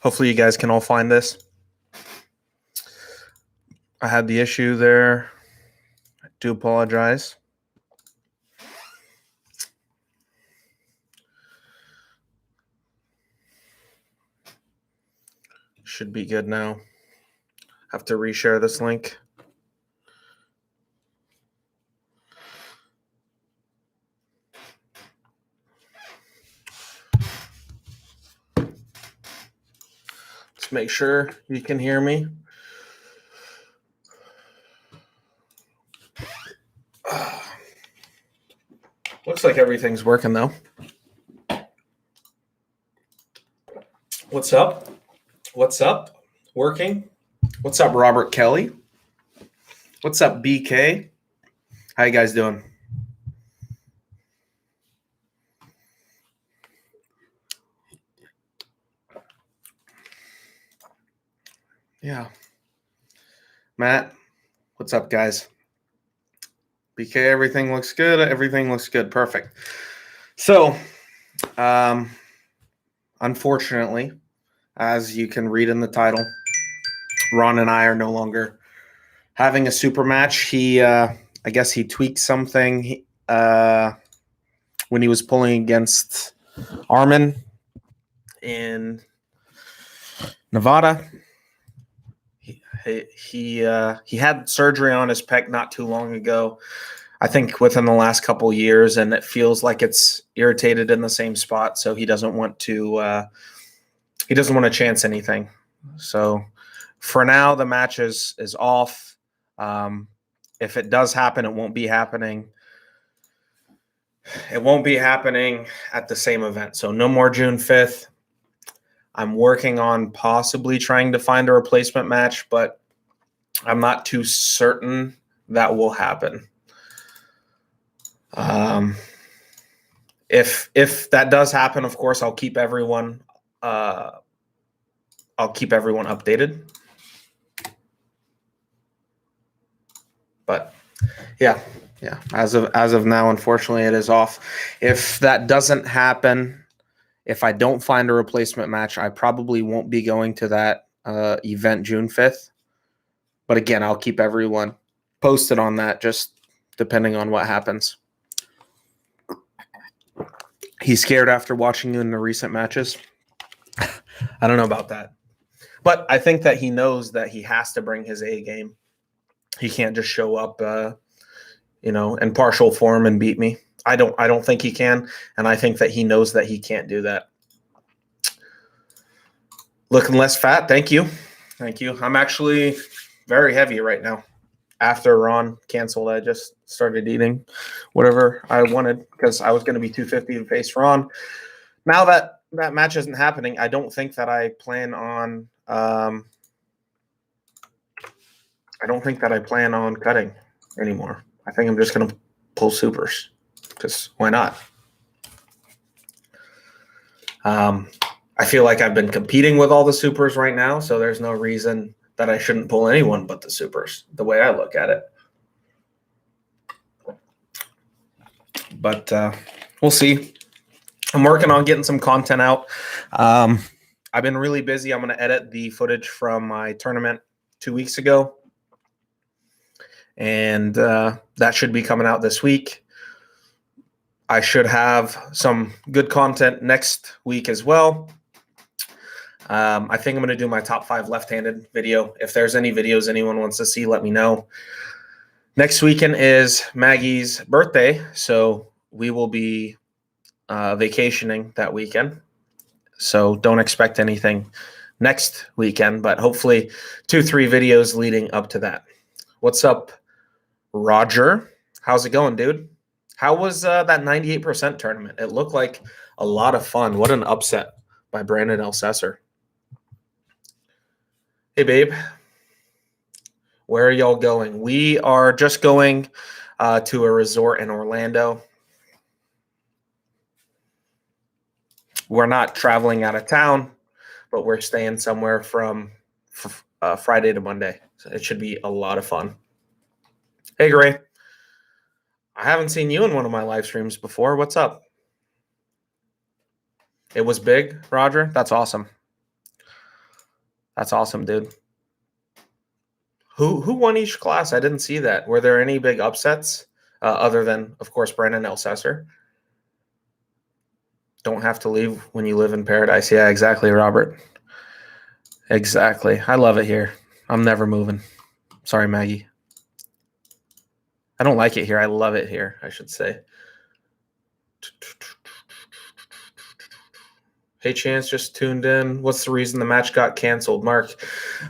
Hopefully you guys can all find this. I had the issue there. I do apologize. Should be good now. Have to reshare this link. Just make sure you can hear me. Looks like everything's working though. What's up? What's up? Working? What's up, Robert Kelly? What's up, BK? How you guys doing? Yeah. Matt, what's up, guys? BK, everything looks good. Everything looks good. Perfect. So, unfortunately, as you can read in the title, Ron and I are no longer having a super match. I guess he tweaked something when he was pulling against Armin in Nevada. He had surgery on his pec not too long ago. I think within the last couple of years, and it feels like it's irritated in the same spot. So he doesn't want to chance anything. So for now, the match is off. If it does happen, it won't be happening. It won't be happening at the same event. So no more June 5th. I'm working on possibly trying to find a replacement match, but I'm not too certain that will happen. If that does happen, of course, I'll keep everyone updated. But yeah. As of now, unfortunately, it is off. If that doesn't happen, if I don't find a replacement match, I probably won't be going to that event June 5th. But again, I'll keep everyone posted on that, just depending on what happens. He's scared after watching you in the recent matches. I don't know about that. But I think that he knows that he has to bring his A game. He can't just show up in partial form and beat me. I don't think he can, and I think that he knows that he can't do that. Looking less fat, thank you. I'm actually very heavy right now. After Ron canceled, I just started eating whatever I wanted because I was going to be 250 to face Ron. Now that match isn't happening, I don't think that I plan on. I don't think that I plan on cutting anymore. I think I'm just going to pull supers because why not? I feel like I've been competing with all the supers right now, so there's no reason that I shouldn't pull anyone but the supers, the way I look at it. But we'll see. I'm working on getting some content out. I've been really busy. I'm going to edit the footage from my tournament 2 weeks ago. And that should be coming out this week. I should have some good content next week as well. I think I'm going to do my top 5 left-handed video. If there's any videos anyone wants to see, let me know. Next weekend is Maggie's birthday, so we will be vacationing that weekend. So don't expect anything next weekend, but hopefully 2-3 videos leading up to that. What's up, Roger? How's it going, dude? How was that 98% tournament? It looked like a lot of fun. What an upset by Brandon Elsesser. Hey, babe. Where are y'all going? We are just going to a resort in Orlando. We're not traveling out of town, but we're staying somewhere from Friday to Monday. So it should be a lot of fun. Hey, Gray. I haven't seen you in one of my live streams before. What's up? It was big, Roger? That's awesome. That's awesome, dude. Who won each class? I didn't see that. Were there any big upsets other than, of course, Brandon Elsesser? Don't have to leave when you live in paradise. Yeah, exactly, Robert. Exactly. I love it here. I'm never moving. Sorry, Maggie. I don't like it here. I love it here, I should say. Hey, Chance just tuned in. What's the reason the match got canceled, Mark?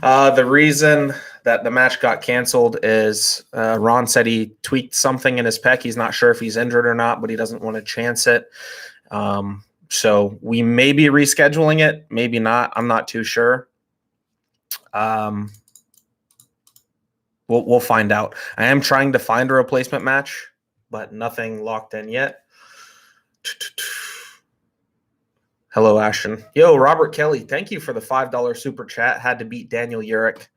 The reason that the match got canceled is Ron said he tweaked something in his pec. He's not sure if he's injured or not, but he doesn't want to chance it. So we may be rescheduling it, maybe not. I'm not too sure. We'll find out. I am trying to find a replacement match, but nothing locked in yet. Hello, Ashton. Yo, Robert Kelly, thank you for the $5 super chat. Had to beat Daniel Urich.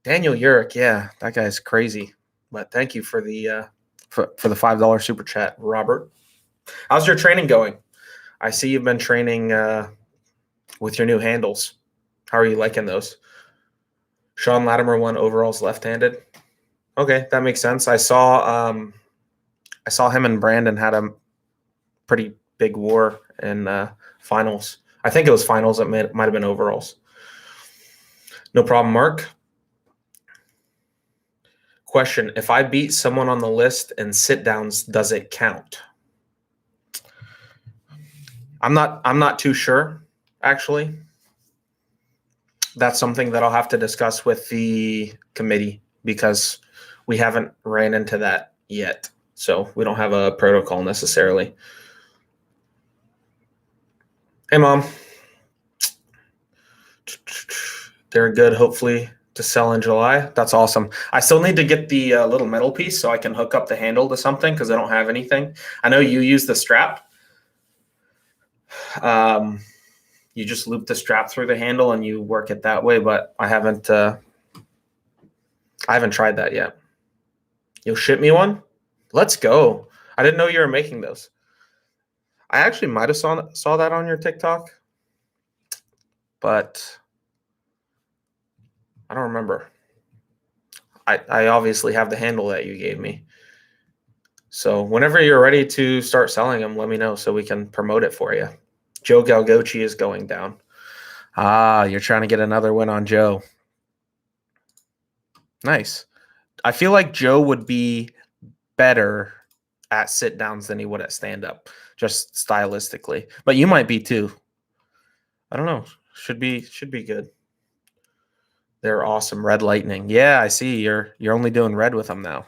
Daniel Urich, yeah, that guy's crazy. But thank you for the for the $5 super chat, Robert. How's your training going? I see you've been training with your new handles. How are you liking those? Sean Latimer won overalls left-handed. Okay, that makes sense. I saw him and Brandon had a pretty big war in finals. I think it was finals. It might have been overalls. No problem, Mark. Question: if I beat someone on the list in sit downs, does it count? I'm not too sure, actually. That's something that I'll have to discuss with the committee because we haven't ran into that yet. So we don't have a protocol necessarily. Hey, Mom. They're good, hopefully, to sell in July. That's awesome. I still need to get the little metal piece so I can hook up the handle to something because I don't have anything. I know you use the strap. You just loop the strap through the handle and you work it that way, but I haven't tried that yet. You'll ship me one? Let's go. I didn't know you were making those. I actually might have saw that on your TikTok, but I don't remember. I obviously have the handle that you gave me. So whenever you're ready to start selling them, let me know so we can promote it for you. Joe Galgochi is going down. You're trying to get another win on Joe. Nice. I feel like Joe would be better at sit downs than he would at stand up, just stylistically. But you might be too. I don't know. Should be good. They're awesome. Red Lightning. Yeah, I see. You're only doing red with them now.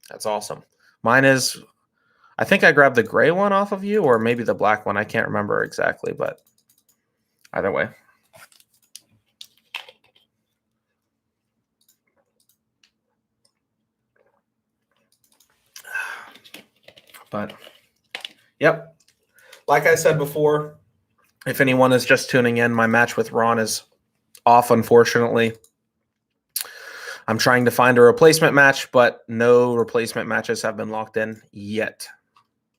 That's awesome. Mine is, I think I grabbed the gray one off of you, or maybe the black one. I can't remember exactly, but either way. But, yep. Like I said before, if anyone is just tuning in, my match with Ron is off, unfortunately. I'm trying to find a replacement match, but no replacement matches have been locked in yet.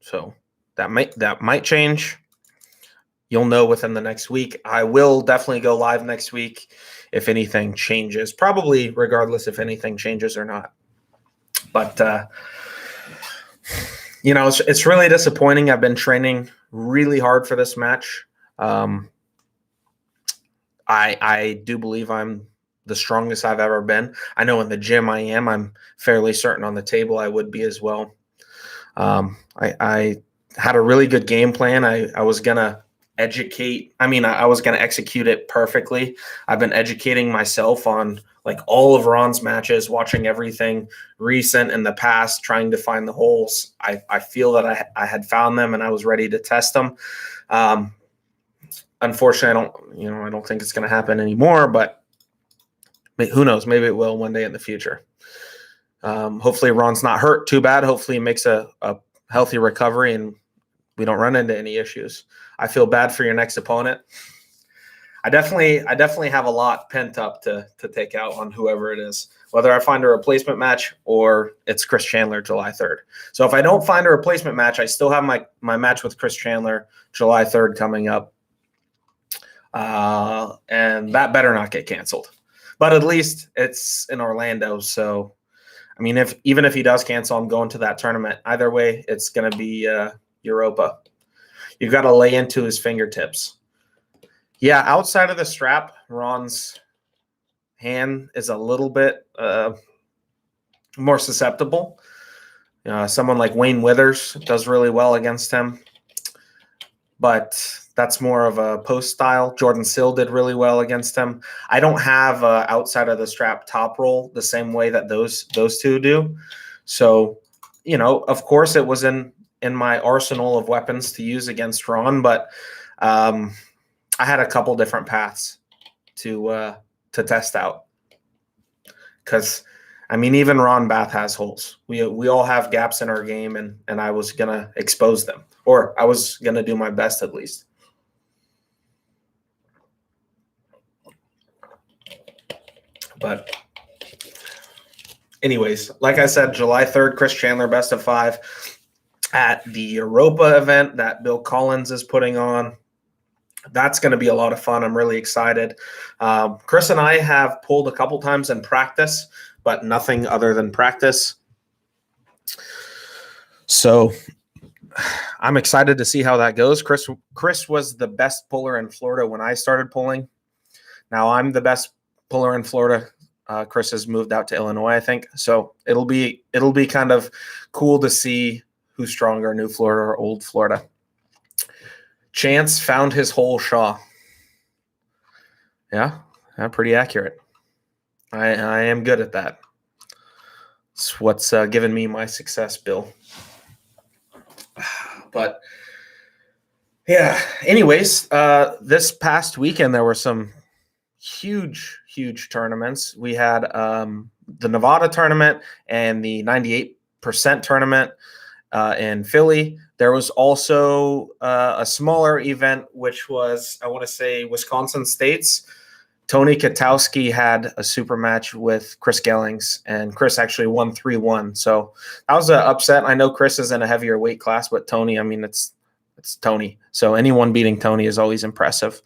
So that might change. You'll know within the next week. I will definitely go live next week if anything changes. Probably regardless if anything changes or not. But it's really disappointing. I've been training really hard for this match. I do believe I'm the strongest I've ever been. I know in the gym I am. I'm fairly certain on the table I would be as well. I had a really good game plan. I was going to educate. I was going to execute it perfectly. I've been educating myself on like all of Ron's matches, watching everything recent in the past, trying to find the holes. I feel that I had found them and I was ready to test them. Unfortunately, I don't think it's going to happen anymore, but who knows? Maybe it will one day in the future. Hopefully Ron's not hurt too bad. Hopefully he makes a healthy recovery and we don't run into any issues. I feel bad for your next opponent. I definitely have a lot pent up to take out on whoever it is, whether I find a replacement match or it's Chris Chandler July 3rd. So if I don't find a replacement match, I still have my match with Chris Chandler July 3rd coming up. and that better not get canceled. But at least it's in Orlando, so I mean, even if he does cancel, I'm going to that tournament. Either way, it's going to be Europa. You've got to lay into his fingertips. Yeah, outside of the strap, Ron's hand is a little bit more susceptible. Someone like Wayne Withers does really well against him, but that's more of a post style. Jordan Sill did really well against him. I don't have outside of the strap top roll the same way that those two do. So, of course, it was in my arsenal of weapons to use against Ron, but I had a couple different paths to test out. Because, I mean, even Ron Bath has holes. We all have gaps in our game, and I was going to expose them. Or I was going to do my best at least. But anyways, like I said, July 3rd, Chris Chandler best of 5 at the Europa event that Bill Collins is putting on. That's going to be a lot of fun. I'm really excited. Chris and I have pulled a couple times in practice, but nothing other than practice. So I'm excited to see how that goes. Chris was the best puller in Florida when I started pulling. Now I'm the best puller in Florida. Chris has moved out to Illinois, I think. So it'll be kind of cool to see who's stronger, New Florida or Old Florida. Chance found his hole Shaw. Yeah, pretty accurate. I am good at that. It's what's given me my success, Bill. But yeah, anyways, this past weekend there were some huge tournaments. We had the Nevada tournament and the 98% tournament in Philly. There was also a smaller event, which was, I want to say, Wisconsin States. Tony Katowski had a super match with Chris Gellings, and Chris actually won 3-1. So that was an upset. I know Chris is in a heavier weight class, but Tony, I mean, it's Tony. So anyone beating Tony is always impressive.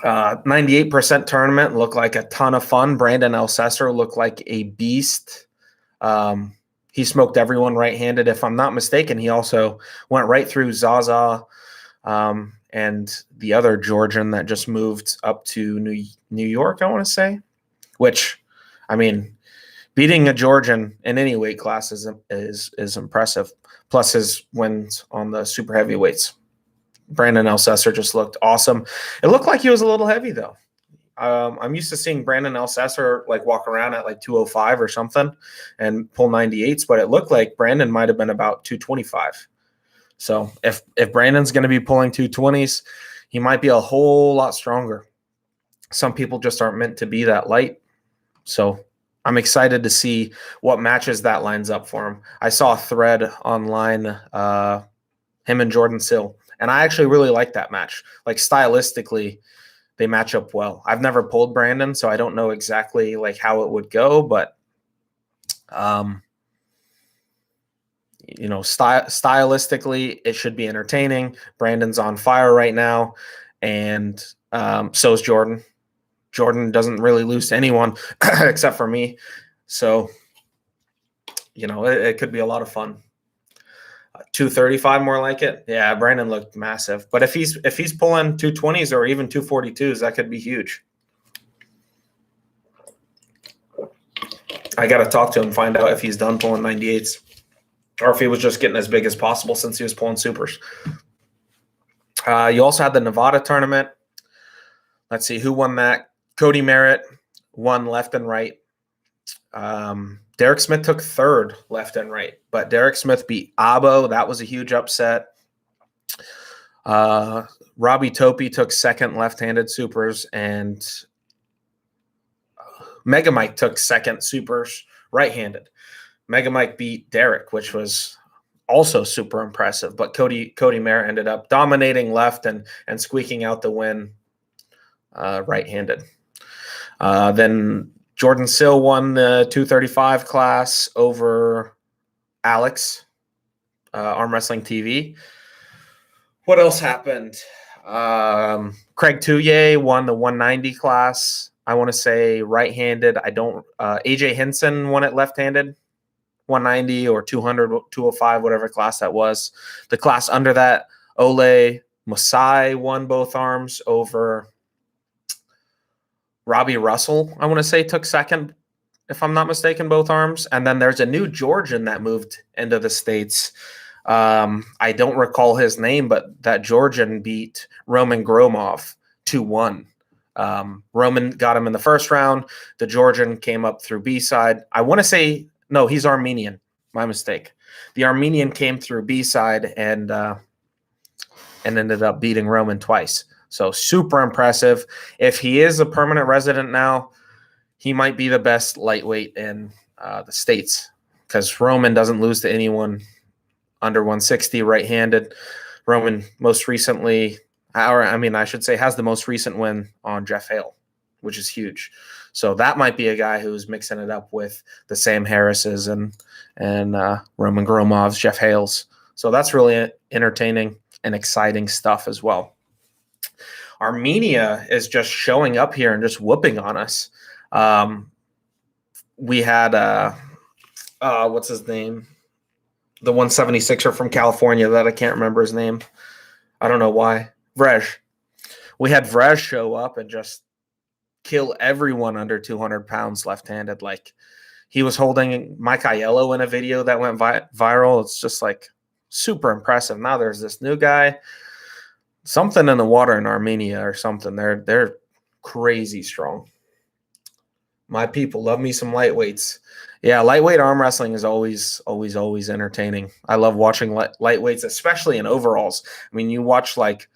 98% tournament looked like a ton of fun. Brandon Elsesser looked like a beast. He smoked everyone right-handed. If I'm not mistaken, he also went right through Zaza and the other Georgian that just moved up to New York, I want to say. Which, I mean, beating a Georgian in any weight class is impressive. Plus his wins on the super heavyweights. Brandon Elsesser just looked awesome. It looked like he was a little heavy, though. I'm used to seeing Brandon Elsesser like walk around at like 205 or something and pull 98s, but it looked like Brandon might have been about 225. So if Brandon's going to be pulling 220s, he might be a whole lot stronger. Some people just aren't meant to be that light. So I'm excited to see what matches that lines up for him. I saw a thread online, him and Jordan Sill, and I actually really like that match. Like stylistically, they match up well. I've never pulled Brandon, so I don't know exactly like how it would go, but stylistically, it should be entertaining. Brandon's on fire right now, and so is Jordan. Jordan doesn't really lose to anyone except for me. So, it could be a lot of fun. 235 more like it. Yeah, Brandon looked massive. But if he's pulling 220s or even 242s, that could be huge. I got to talk to him, find out if he's done pulling 98s or if he was just getting as big as possible since he was pulling supers. You also had the Nevada tournament. Let's see who won that. Cody Merritt won left and right. Derek Smith took third left and right, but Derek Smith beat Abo. That was a huge upset. Robbie Topi took second left-handed supers, and Mega Mike took second supers right-handed. Mega Mike beat Derek, which was also super impressive, but Cody Merritt ended up dominating left and squeaking out the win right-handed. Then Jordan Sill won the 235 class over Alex, Arm Wrestling TV. What else happened? Craig Touye won the 190 class. I want to say right-handed. I don't. AJ Hinson won it left-handed, 190 or 200, 205, whatever class that was. The class under that, Ole Masai won both arms over Robbie Russell. I want to say took second, if I'm not mistaken, both arms. And then there's a new Georgian that moved into the States. I don't recall his name, but that Georgian beat Roman Gromov 2-1. Roman got him in the first round. The Georgian came up through B-side. I want to say, no, he's Armenian. My mistake. The Armenian came through B-side and ended up beating Roman twice. So super impressive. If he is a permanent resident now, he might be the best lightweight in the States, because Roman doesn't lose to anyone under 160 right-handed. Roman most recently, I should say, has the most recent win on Jeff Hale, which is huge. So that might be a guy who's mixing it up with the Sam Harris's and Roman Gromov's, Jeff Hale's. So that's really entertaining and exciting stuff as well. Armenia is just showing up here and just whooping on us. We had what's his name? The 176er from California that I can't remember his name. I don't know why. Vrej. We had Vrej show up and just kill everyone under 200 pounds left-handed. Like, he was holding Mike Aiello in a video that went viral. It's just like super impressive. Now there's this new guy. Something in the water in Armenia or something. They're crazy strong. My people love me some lightweights. Yeah, lightweight arm wrestling is always entertaining. I love watching lightweights, especially in overalls. I mean, you watch like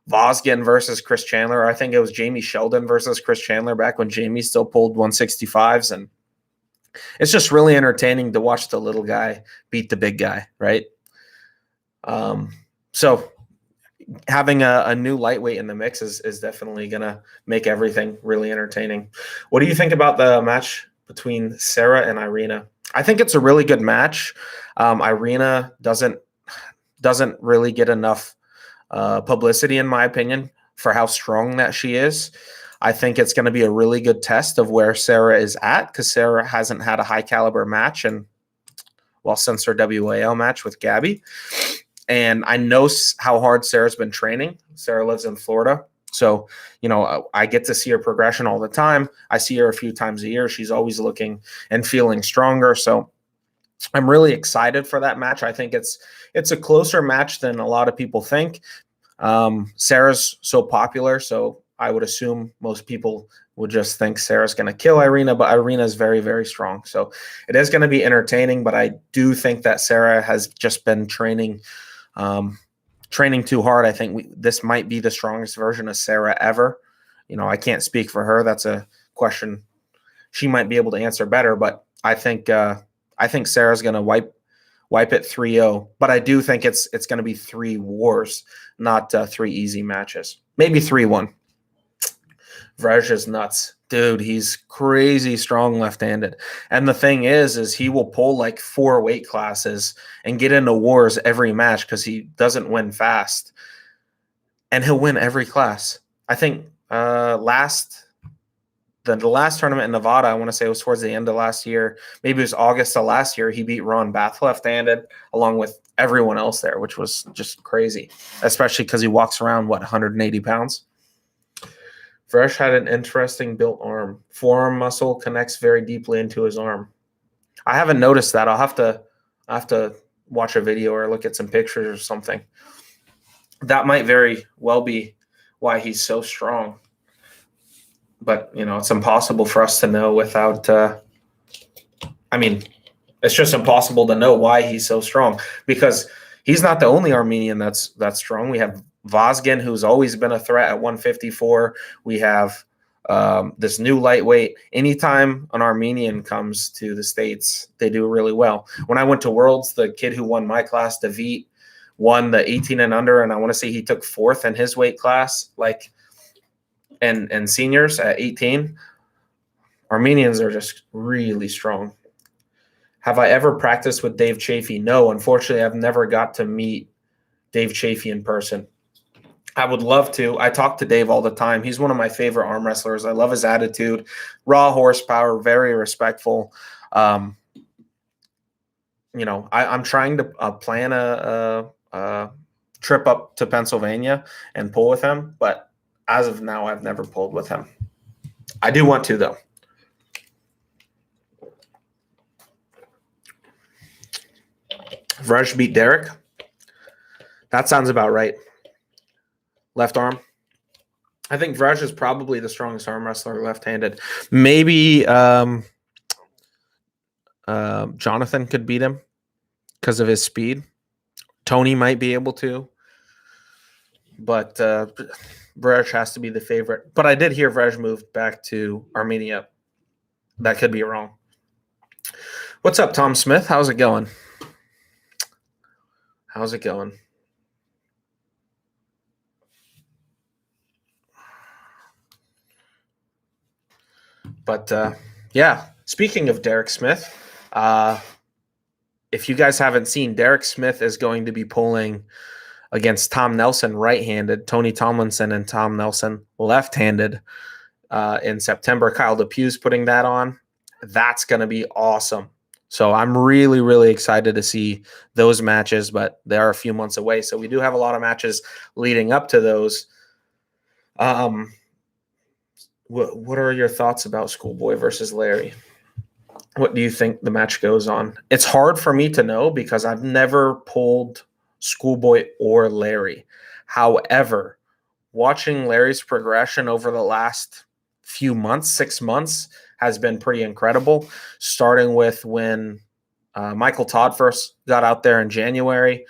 Vosgin versus Chris Chandler. I think it was Jamie Sheldon versus Chris Chandler back when Jamie still pulled 165s. And it's just really entertaining to watch the little guy beat the big guy, right? So having a new lightweight in the mix is definitely going to make everything really entertaining. What do you think about the match between Sarah and Irina? I think it's a really good match. Irina doesn't really get enough publicity, in my opinion, for how strong that she is. I think it's going to be a really good test of where Sarah is at, because Sarah hasn't had a high caliber match since her WAL match with Gabby. And I know how hard Sarah's been training. Sarah lives in Florida. So, I get to see her progression all the time. I see her a few times a year. She's always looking and feeling stronger. So I'm really excited for that match. I think it's a closer match than a lot of people think. Sarah's so popular, so I would assume most people would just think Sarah's going to kill Irina, but Irina is very, very strong. So it is going to be entertaining, but I do think that Sarah has just been training too hard. I think this might be the strongest version of Sarah ever. I can't speak for her. That's a question she might be able to answer better, but I think Sarah's going to wipe it 3-0, but I do think it's going to be 3 wars, not 3 easy matches. Maybe 3-1. Vrej is nuts. Dude, he's crazy strong left-handed. And the thing is he will pull like 4 weight classes and get into wars every match because he doesn't win fast. And he'll win every class. I think the last tournament in Nevada, I want to say it was towards the end of last year. Maybe it was August of last year. He beat Ron Bath left-handed along with everyone else there, which was just crazy, especially because he walks around, 180 pounds. Vrej had an interesting built arm. Forearm muscle connects very deeply into his arm. I haven't noticed that. I'll have to watch a video or look at some pictures or something. That might very well be why he's so strong. But, it's impossible for us to know without it's just impossible to know why he's so strong, because he's not the only Armenian that's strong. We have Vosgin, who's always been a threat at 154. We have this new lightweight. Anytime an Armenian comes to the States, they do really well. When I went to Worlds, the kid who won my class, David, won the 18 and under, and I want to say he took 4th in his weight class, and seniors at 18. Armenians are just really strong. Have I ever practiced with Dave Chafee? No, unfortunately, I've never got to meet Dave Chafee in person. I would love to. I talk to Dave all the time. He's one of my favorite arm wrestlers. I love his attitude, raw horsepower, very respectful. Um, I'm trying to plan a trip up to Pennsylvania and pull with him, but as of now, I've never pulled with him. I do want to, though. Vrej beat Derek. That sounds about right. Left arm. I think Vrej is probably the strongest arm wrestler left-handed. Maybe Jonathan could beat him because of his speed. Tony might be able to. But Vrej has to be the favorite. But I did hear Vrej moved back to Armenia. That could be wrong. What's up, Tom Smith? How's it going? How's it going? But, yeah, speaking of Derek Smith, if you guys haven't seen, Derek Smith is going to be pulling against Tom Nelson right-handed, Tony Tomlinson and Tom Nelson left-handed in September. Kyle DePue's putting that on. That's going to be awesome. So I'm really, really excited to see those matches, but they are a few months away. So we do have a lot of matches leading up to those. What are your thoughts about Schoolboy versus Larry? What do you think the match goes on? It's hard for me to know because I've never pulled Schoolboy or Larry. However, watching Larry's progression over the last few months, 6 months, has been pretty incredible, starting with when Michael Todd first got out there in January,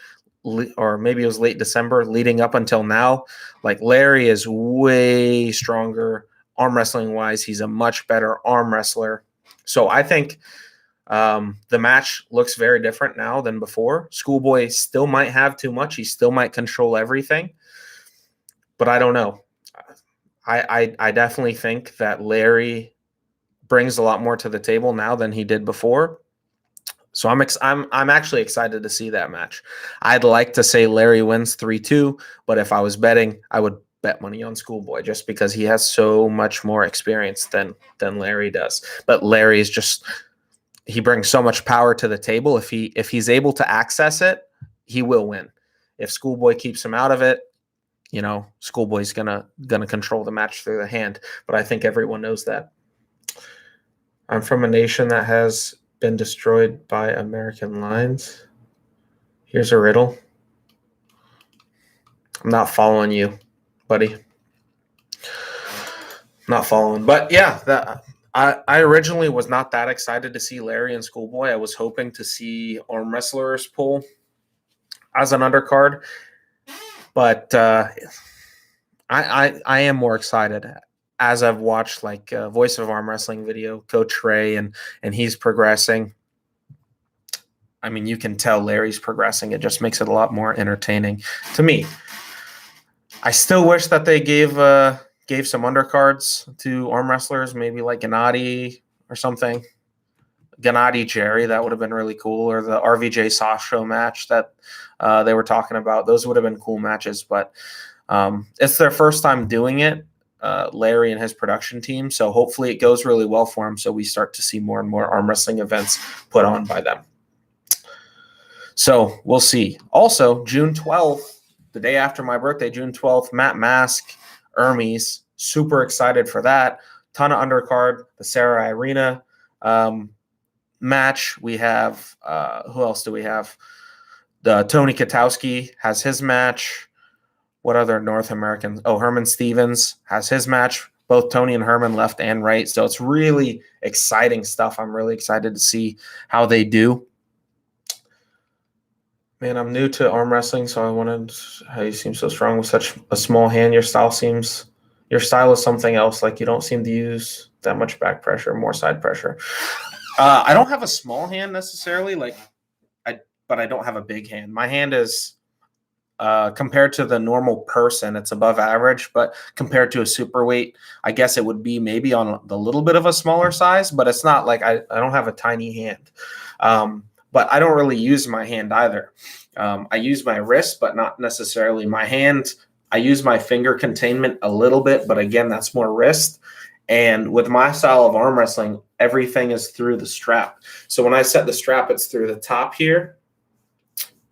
or maybe it was late December, leading up until now. Like, Larry is way stronger arm wrestling wise. He's a much better arm wrestler. So I think the match looks very different now than before. Schoolboy still might have too much. He still might control everything, but I don't know. I definitely think that Larry brings a lot more to the table now than he did before. So I'm actually excited to see that match. I'd like to say Larry wins 3-2, but if I was betting, I would bet money on Schoolboy just because he has so much more experience than Larry does. But Larry is just, he brings so much power to the table. If he's able to access it, he will win. If Schoolboy keeps him out of it, Schoolboy's gonna control the match through the hand. But I think everyone knows that. I'm from a nation that has been destroyed by American lines. Here's a riddle. I'm not following you, buddy. I'm not following. But yeah, I originally was not that excited to see Larry and Schoolboy. I was hoping to see arm wrestlers pull as an undercard. But I am more excited as I've watched Voice of Arm Wrestling video, Coach Ray, and he's progressing. I mean, you can tell Larry's progressing. It just makes it a lot more entertaining to me. I still wish that they gave some undercards to arm wrestlers, maybe like Gennady or something. Gennady Jerry, that would have been really cool, or the RVJ Sasho match that they were talking about. Those would have been cool matches, but it's their first time doing it, Larry and his production team, so hopefully it goes really well for him so we start to see more and more arm wrestling events put on by them. So we'll see. Also, June 12th, the day after my birthday, June 12th, Matt Mask, Hermes, super excited for that. Ton of undercard, the Sarah Irina match. We have, who else do we have? The Tony Katowski has his match. What other North Americans? Oh, Herman Stevens has his match. Both Tony and Herman left and right. So it's really exciting stuff. I'm really excited to see how they do. Man, I'm new to arm wrestling, so I wanted how you seem so strong with such a small hand. Your style is something else. Like, you don't seem to use that much back pressure, more side pressure. I don't have a small hand necessarily, but I don't have a big hand. My hand is compared to the normal person, it's above average, but compared to a superweight, I guess it would be maybe on the little bit of a smaller size, but it's not like I don't have a tiny hand. But I don't really use my hand either. I use my wrist, but not necessarily my hand. I use my finger containment a little bit, but again, that's more wrist. And with my style of arm wrestling, everything is through the strap. So when I set the strap, it's through the top here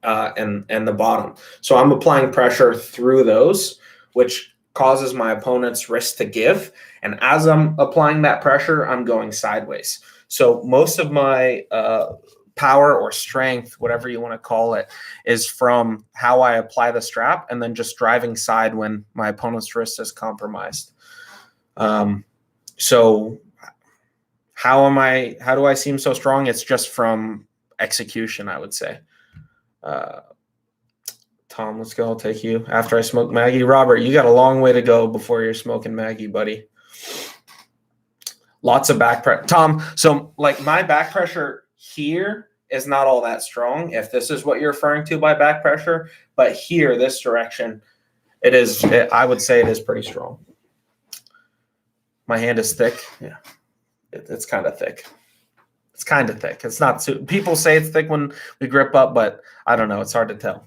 and the bottom. So I'm applying pressure through those, which causes my opponent's wrist to give. And as I'm applying that pressure, I'm going sideways. So most of my power or strength, whatever you want to call it, is from how I apply the strap and then just driving side when my opponent's wrist is compromised. So how do I seem so strong? It's just from execution, I would say. Tom, let's go. I'll take you after I smoke Maggie. Robert, you got a long way to go before you're smoking Maggie, buddy. Lots of back pressure. Tom, so like my back pressure here is not all that strong, if this is what you're referring to by back pressure. But here, this direction, I would say it is pretty strong. My hand is thick. Yeah, it's kind of thick. It's kind of thick. It's not too. People say it's thick when we grip up, but I don't know. It's hard to tell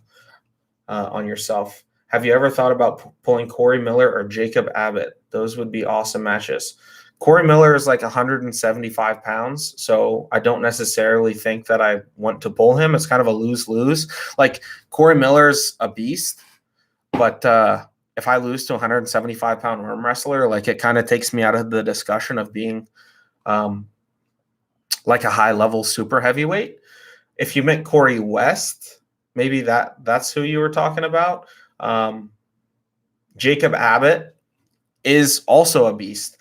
on yourself. Have you ever thought about pulling Corey Miller or Jacob Abbott? Those would be awesome matches. Corey Miller is like 175 pounds, so I don't necessarily think that I want to pull him. It's kind of a lose-lose. Like, Corey Miller's a beast, but if I lose to a 175-pound arm wrestler, like, it kind of takes me out of the discussion of being like a high-level super heavyweight. If you meant Corey West, maybe that's who you were talking about. Jacob Abbott is also a beast.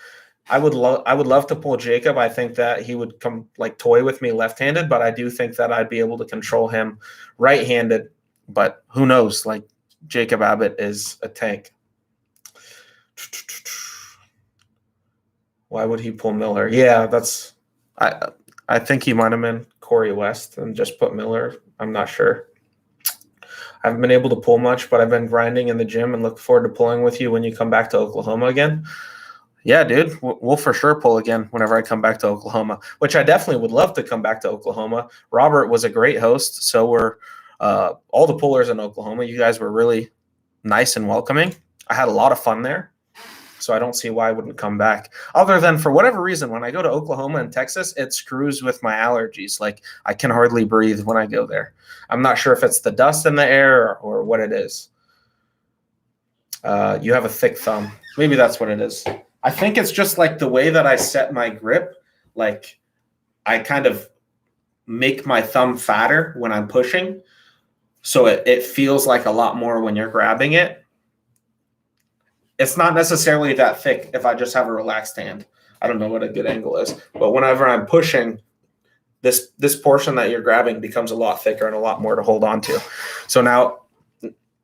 I would love to pull Jacob. I think that he would come like toy with me left-handed, but I do think that I'd be able to control him right-handed. But who knows? Like, Jacob Abbott is a tank. Why would he pull Miller? Yeah, I think he might have been Corey West and just put Miller. I'm not sure. I haven't been able to pull much, but I've been grinding in the gym and look forward to pulling with you when you come back to Oklahoma again. Yeah, dude, we'll for sure pull again whenever I come back to Oklahoma, which I definitely would love to come back to Oklahoma. Robert was a great host. So were all the pullers in Oklahoma. You guys were really nice and welcoming. I had a lot of fun there. So I don't see why I wouldn't come back. Other than, for whatever reason, when I go to Oklahoma and Texas, it screws with my allergies. Like, I can hardly breathe when I go there. I'm not sure if it's the dust in the air or what it is. You have a thick thumb. Maybe that's what it is. I think it's just like the way that I set my grip. Like, I kind of make my thumb fatter when I'm pushing. So it feels like a lot more when you're grabbing it. It's not necessarily that thick if I just have a relaxed hand. I don't know what a good angle is. But whenever I'm pushing, this portion that you're grabbing becomes a lot thicker and a lot more to hold on to. So now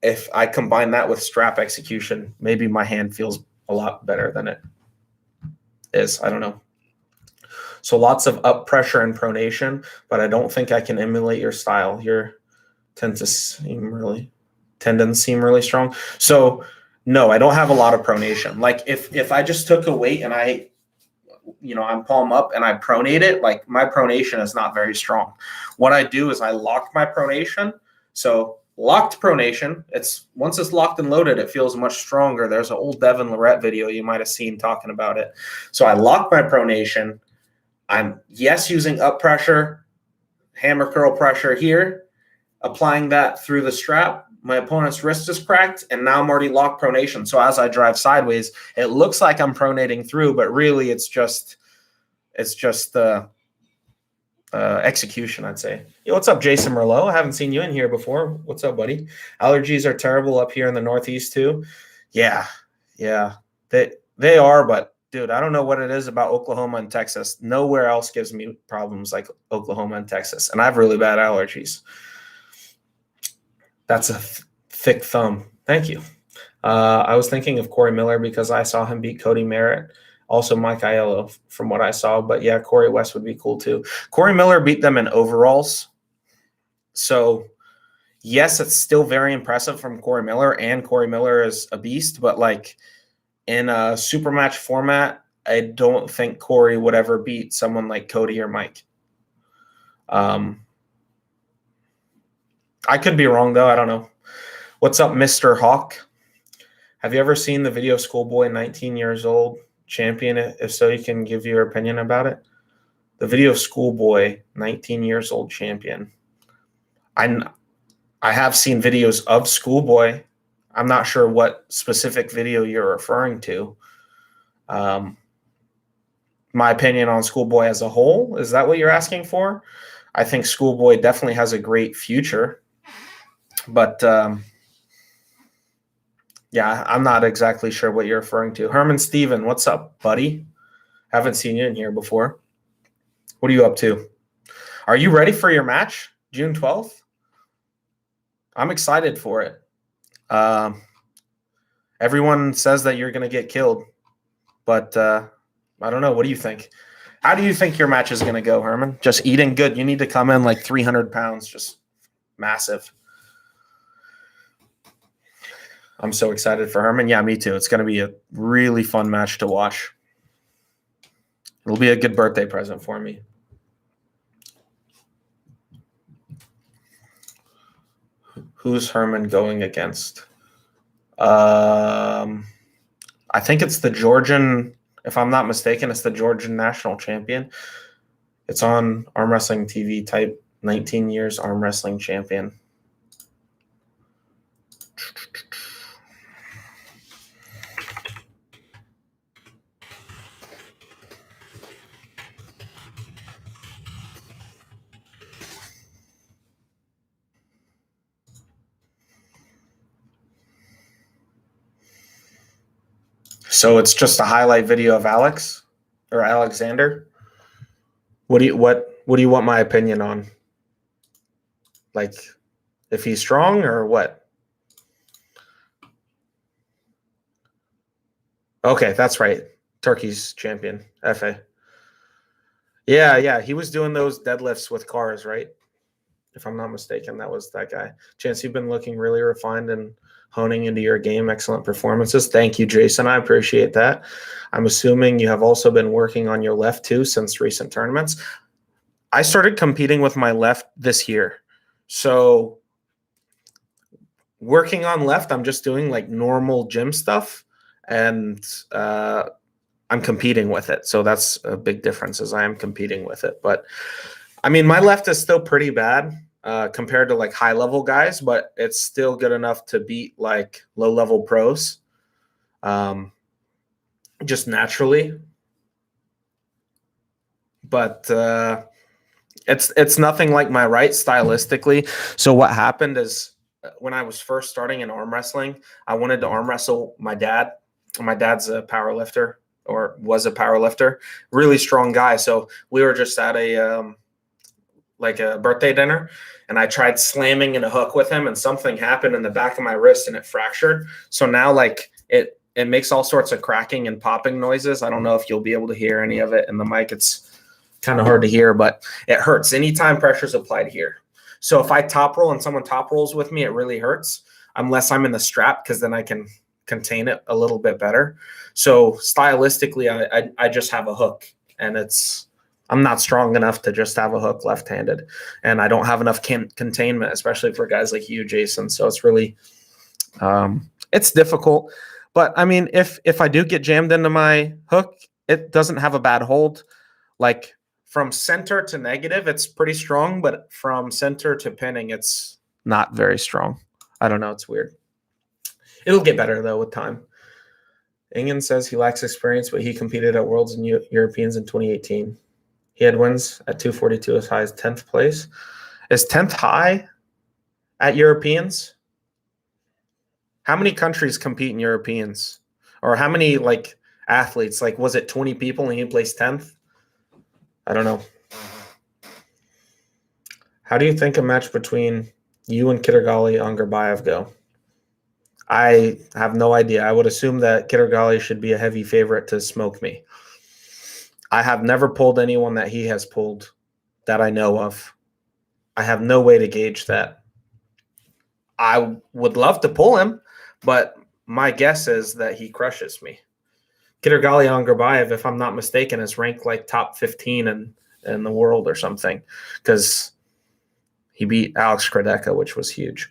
if I combine that with strap execution, maybe my hand feels a lot better than it is. I don't know. So lots of up pressure and pronation, but I don't think I can emulate your style. Your tendons seem really strong. So no, I don't have a lot of pronation. Like, if I just took a weight and I'm palm up and I pronate it, like, my pronation is not very strong. What I do is I lock my pronation. So locked pronation, once it's locked and loaded, it feels much stronger. There's an old Devin Lorette video you might have seen talking about it. So I lock my pronation. I'm using up pressure, hammer curl pressure here, applying that through the strap. My opponent's wrist is cracked, and now I'm already locked pronation. So as I drive sideways, it looks like I'm pronating through, but really it's just execution, I'd say. Yo, what's up, Jason Merlot? I haven't seen you in here before. What's up, buddy? Allergies are terrible up here in the Northeast too. Yeah, they are, but dude, I don't know what it is about Oklahoma and Texas. Nowhere else gives me problems like Oklahoma and Texas, and I have really bad allergies. That's a thick thumb. Thank you. I was thinking of Corey Miller because I saw him beat Cody Merritt. Also Mike Aiello from what I saw. But yeah, Corey West would be cool too. Corey Miller beat them in overalls. So yes, it's still very impressive from Corey Miller, and Corey Miller is a beast. But like, in a super match format, I don't think Corey would ever beat someone like Cody or Mike. I could be wrong, though. I don't know. What's up, Mr. Hawk? Have you ever seen the video Schoolboy 19 years old champion? If so, you can give your opinion about it. The video Schoolboy 19 years old champion. I have seen videos of Schoolboy. I'm not sure what specific video you're referring to. My opinion on Schoolboy as a whole, is that what you're asking for? I think Schoolboy definitely has a great future. But yeah, I'm not exactly sure what you're referring to. Herman Steven, what's up, buddy? Haven't seen you in here before. What are you up to? Are you ready for your match, June 12th? I'm excited for it. Everyone says that you're going to get killed, but I don't know. What do you think? How do you think your match is going to go, Herman? Just eating good. You need to come in like 300 pounds, just massive. I'm so excited for Herman. Yeah, me too. It's going to be a really fun match to watch. It'll be a good birthday present for me. Who's Herman going against? I think it's the Georgian, if I'm not mistaken, it's the Georgian national champion. It's on Arm Wrestling TV, type 19 years arm wrestling champion. So it's just a highlight video of Alex or Alexander. What do you want my opinion on? Like, if he's strong or what? Okay, that's right. Turkey's champion, FA. Yeah, he was doing those deadlifts with cars, right? If I'm not mistaken, that was that guy. Chance, you've been looking really refined and honing into your game. Excellent performances. Thank you, Jason. I appreciate that. I'm assuming you have also been working on your left too since recent tournaments. I started competing with my left this year. So working on left, I'm just doing like normal gym stuff, and I'm competing with it. So that's a big difference, as I am competing with it. But I mean, my left is still pretty bad compared to like high level guys, but it's still good enough to beat like low level pros just naturally. But it's nothing like my right stylistically. So what happened is, when I was first starting in arm wrestling, I wanted to arm wrestle my dad. My dad's a power lifter, or was a power lifter, really strong guy. So we were just at a birthday dinner, and I tried slamming in a hook with him, and something happened in the back of my wrist and it fractured. So now like it makes all sorts of cracking and popping noises. I don't know if you'll be able to hear any of it in the mic. It's kind of hard to hear, but it hurts anytime pressure's applied here. So if I top roll and someone top rolls with me, it really hurts, unless I'm in the strap, because then I can contain it a little bit better. So stylistically, I just have a hook, and I'm not strong enough to just have a hook left-handed, and I don't have enough containment, especially for guys like you, Jason. So it's really, it's difficult. But I mean, if I do get jammed into my hook, it doesn't have a bad hold. Like from center to negative, it's pretty strong, but from center to pinning, it's not very strong. I don't know. It's weird. It'll get better though with time. Ingen says he lacks experience, but he competed at Worlds and Europeans in 2018. He had wins at 242 as high as 10th place. Is 10th high at Europeans? How many countries compete in Europeans? Or how many like athletes? Like, was it 20 people and he placed 10th? I don't know. How do you think a match between you and Kittergali Angarbayev go? I have no idea. I would assume that Kittergali should be a heavy favorite to smoke me. I have never pulled anyone that he has pulled that I know of. I have no way to gauge that. I would love to pull him, but my guess is that he crushes me. Kittergali Angarbayev, if I'm not mistaken, is ranked like top 15 in the world or something, because he beat Alex Kradeka, which was huge.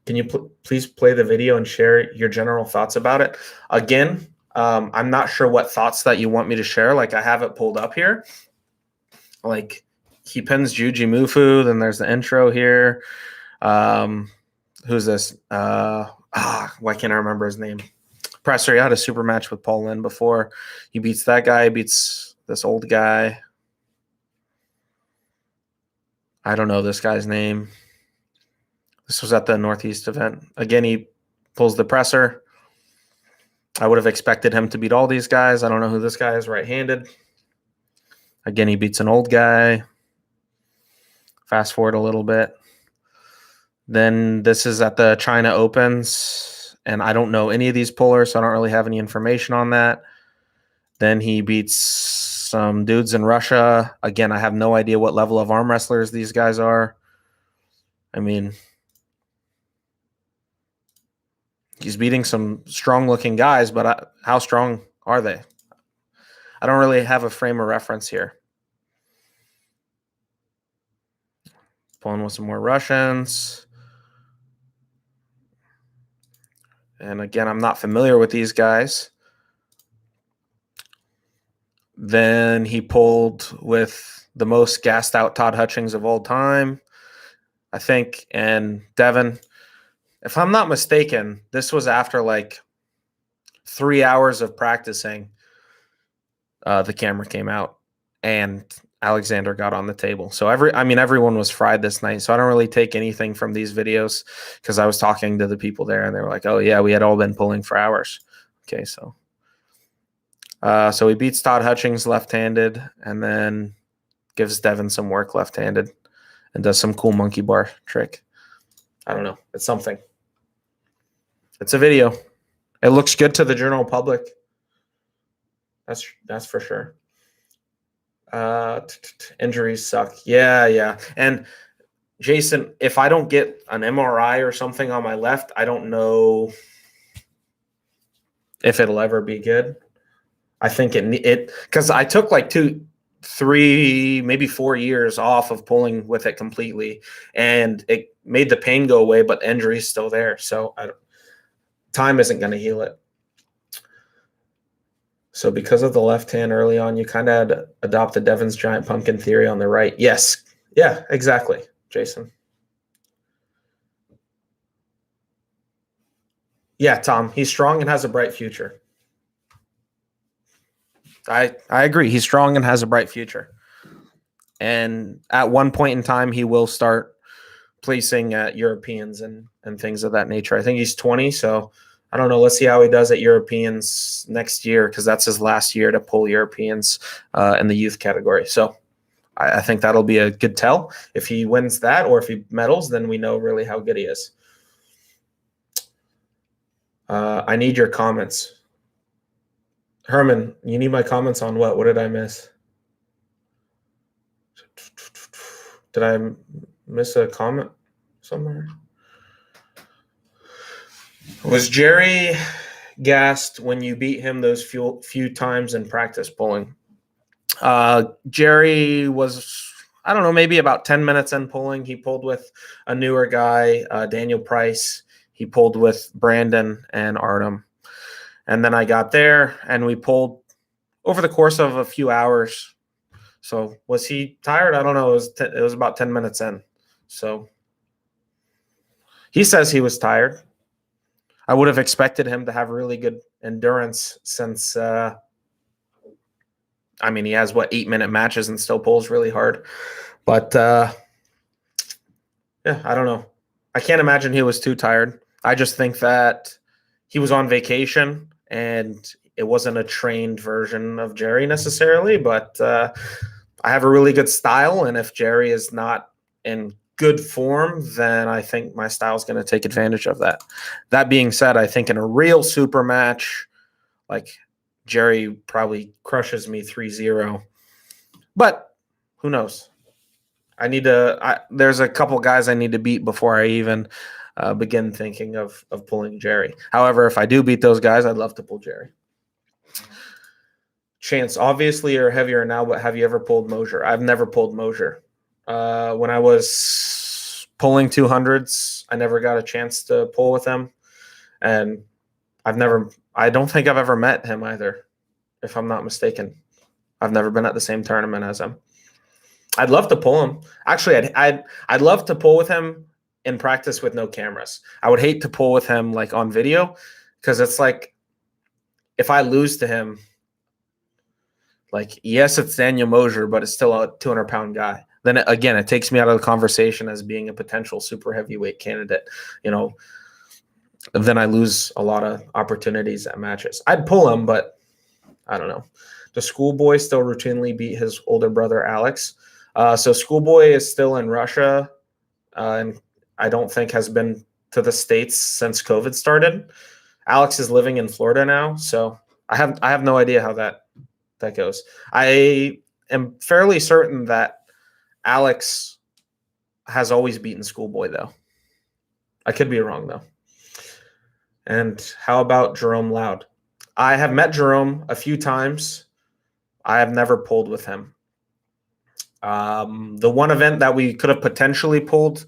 Can you please play the video and share your general thoughts about it? Again, I'm not sure what thoughts that you want me to share. Like, I have it pulled up here. Like, he pins Juji Mufu. Then there's the intro here. Who's this? Why can't I remember his name? Presser. He had a super match with Paul Lynn before. He beats that guy. He beats this old guy. I don't know this guy's name. This was at the Northeast event. Again, he pulls the presser. I would have expected him to beat all these guys. I don't know who this guy is, right-handed. Again, he beats an old guy. Fast forward a little bit. Then this is at the China Opens, and I don't know any of these pullers, so I don't really have any information on that. Then he beats some dudes in Russia. Again, I have no idea what level of arm wrestlers these guys are. I mean, he's beating some strong-looking guys, but how strong are they? I don't really have a frame of reference here. Pulling with some more Russians. And again, I'm not familiar with these guys. Then he pulled with the most gassed out Todd Hutchings of all time, I think. And Devin, if I'm not mistaken, this was after like 3 hours of practicing. The camera came out and Alexander got on the table. So everyone was fried this night. So I don't really take anything from these videos because I was talking to the people there and they were like, oh yeah, we had all been pulling for hours. Okay. So he beats Todd Hutchings left-handed and then gives Devin some work left-handed and does some cool monkey bar trick. I don't know. It's something. It's a video. It looks good to the general public. That's for sure. Injuries suck. Yeah. And Jason, if I don't get an MRI or something on my left, I don't know if it'll ever be good. I think it because I took like 2, 3, maybe 4 years off of pulling with it completely, and it made the pain go away, but the injury is still there. So time isn't going to heal it. So because of the left hand early on, you kind of had to adopt the Devin's giant pumpkin theory on the right. Yes. Yeah, exactly, Jason. Yeah, Tom, he's strong and has a bright future. I agree. He's strong and has a bright future. And at one point in time, he will start placing at Europeans and things of that nature. I think he's 20, so I don't know. Let's see how he does at Europeans next year because that's his last year to pull Europeans in the youth category. So I think that'll be a good tell. If he wins that or if he medals, then we know really how good he is. I need your comments. Herman, you need my comments on what? What did I miss? Did I miss a comment somewhere? Was Jerry gassed when you beat him those few times in practice pulling? Jerry was, I don't know, maybe about 10 minutes in pulling. He pulled with a newer guy, Daniel Price. He pulled with Brandon and Artem. And then I got there and we pulled over the course of a few hours. So was he tired? I don't know. It was about 10 minutes in. So he says he was tired. I would have expected him to have really good endurance since, he has, 8-minute matches and still pulls really hard. But, yeah, I don't know. I can't imagine he was too tired. I just think that he was on vacation and it wasn't a trained version of Jerry necessarily, but I have a really good style. And if Jerry is not in good form, then I think my style is going to take advantage of that. That being said, I think in a real super match, like Jerry probably crushes me 3-0, but who knows? There's a couple guys I need to beat before I even begin thinking of pulling Jerry. However, if I do beat those guys, I'd love to pull Jerry. Chance, obviously you're heavier now, but have you ever pulled Mosier? I've never pulled Mosier. When I was pulling 200s, I never got a chance to pull with him. And I don't think I've ever met him either, if I'm not mistaken. I've never been at the same tournament as him. I'd love to pull him. Actually, I'd love to pull with him in practice with no cameras. I would hate to pull with him like on video, because it's like if I lose to him, like, yes, it's Daniel Mosier, but it's still a 200-pound guy. Then again, it takes me out of the conversation as being a potential super heavyweight candidate. Then I lose a lot of opportunities at matches. I'd pull him, but I don't know. Does Schoolboy still routinely beat his older brother Alex? So Schoolboy is still in Russia, and I don't think has been to the States since COVID started. Alex is living in Florida now, so I have no idea how that goes. I am fairly certain that Alex has always beaten Schoolboy, though. I could be wrong, though. And how about Jerome Loud? I have met Jerome a few times. I have never pulled with him. The one event that we could have potentially pulled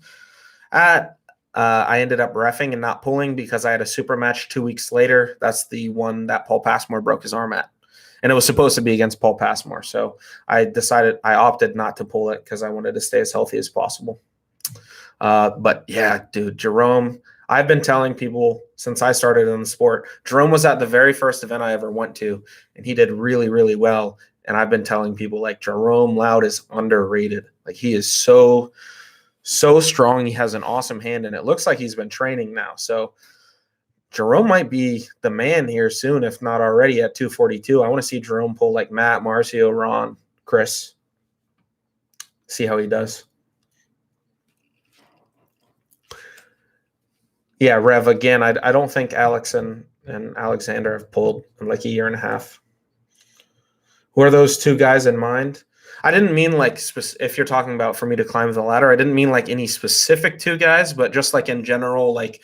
at, I ended up reffing and not pulling because I had a super match 2 weeks later. That's the one that Paul Passmore broke his arm at. And it was supposed to be against Paul Passmore. So I opted not to pull it because I wanted to stay as healthy as possible. But yeah, dude, Jerome, I've been telling people since I started in the sport, Jerome was at the very first event I ever went to, and he did really, really well. And I've been telling people, like, Jerome Loud is underrated. Like, he is so strong. He has an awesome hand, and it looks like he's been training now. So Jerome might be the man here soon, if not already at 242. I want to see Jerome pull like Matt, Marcio, Ron, Chris. See how he does. Yeah, Rev, again, I don't think Alex and Alexander have pulled in like a year and a half. Who are those two guys in mind? I didn't mean like if you're talking about for me to climb the ladder, I didn't mean like any specific two guys, but just like in general, like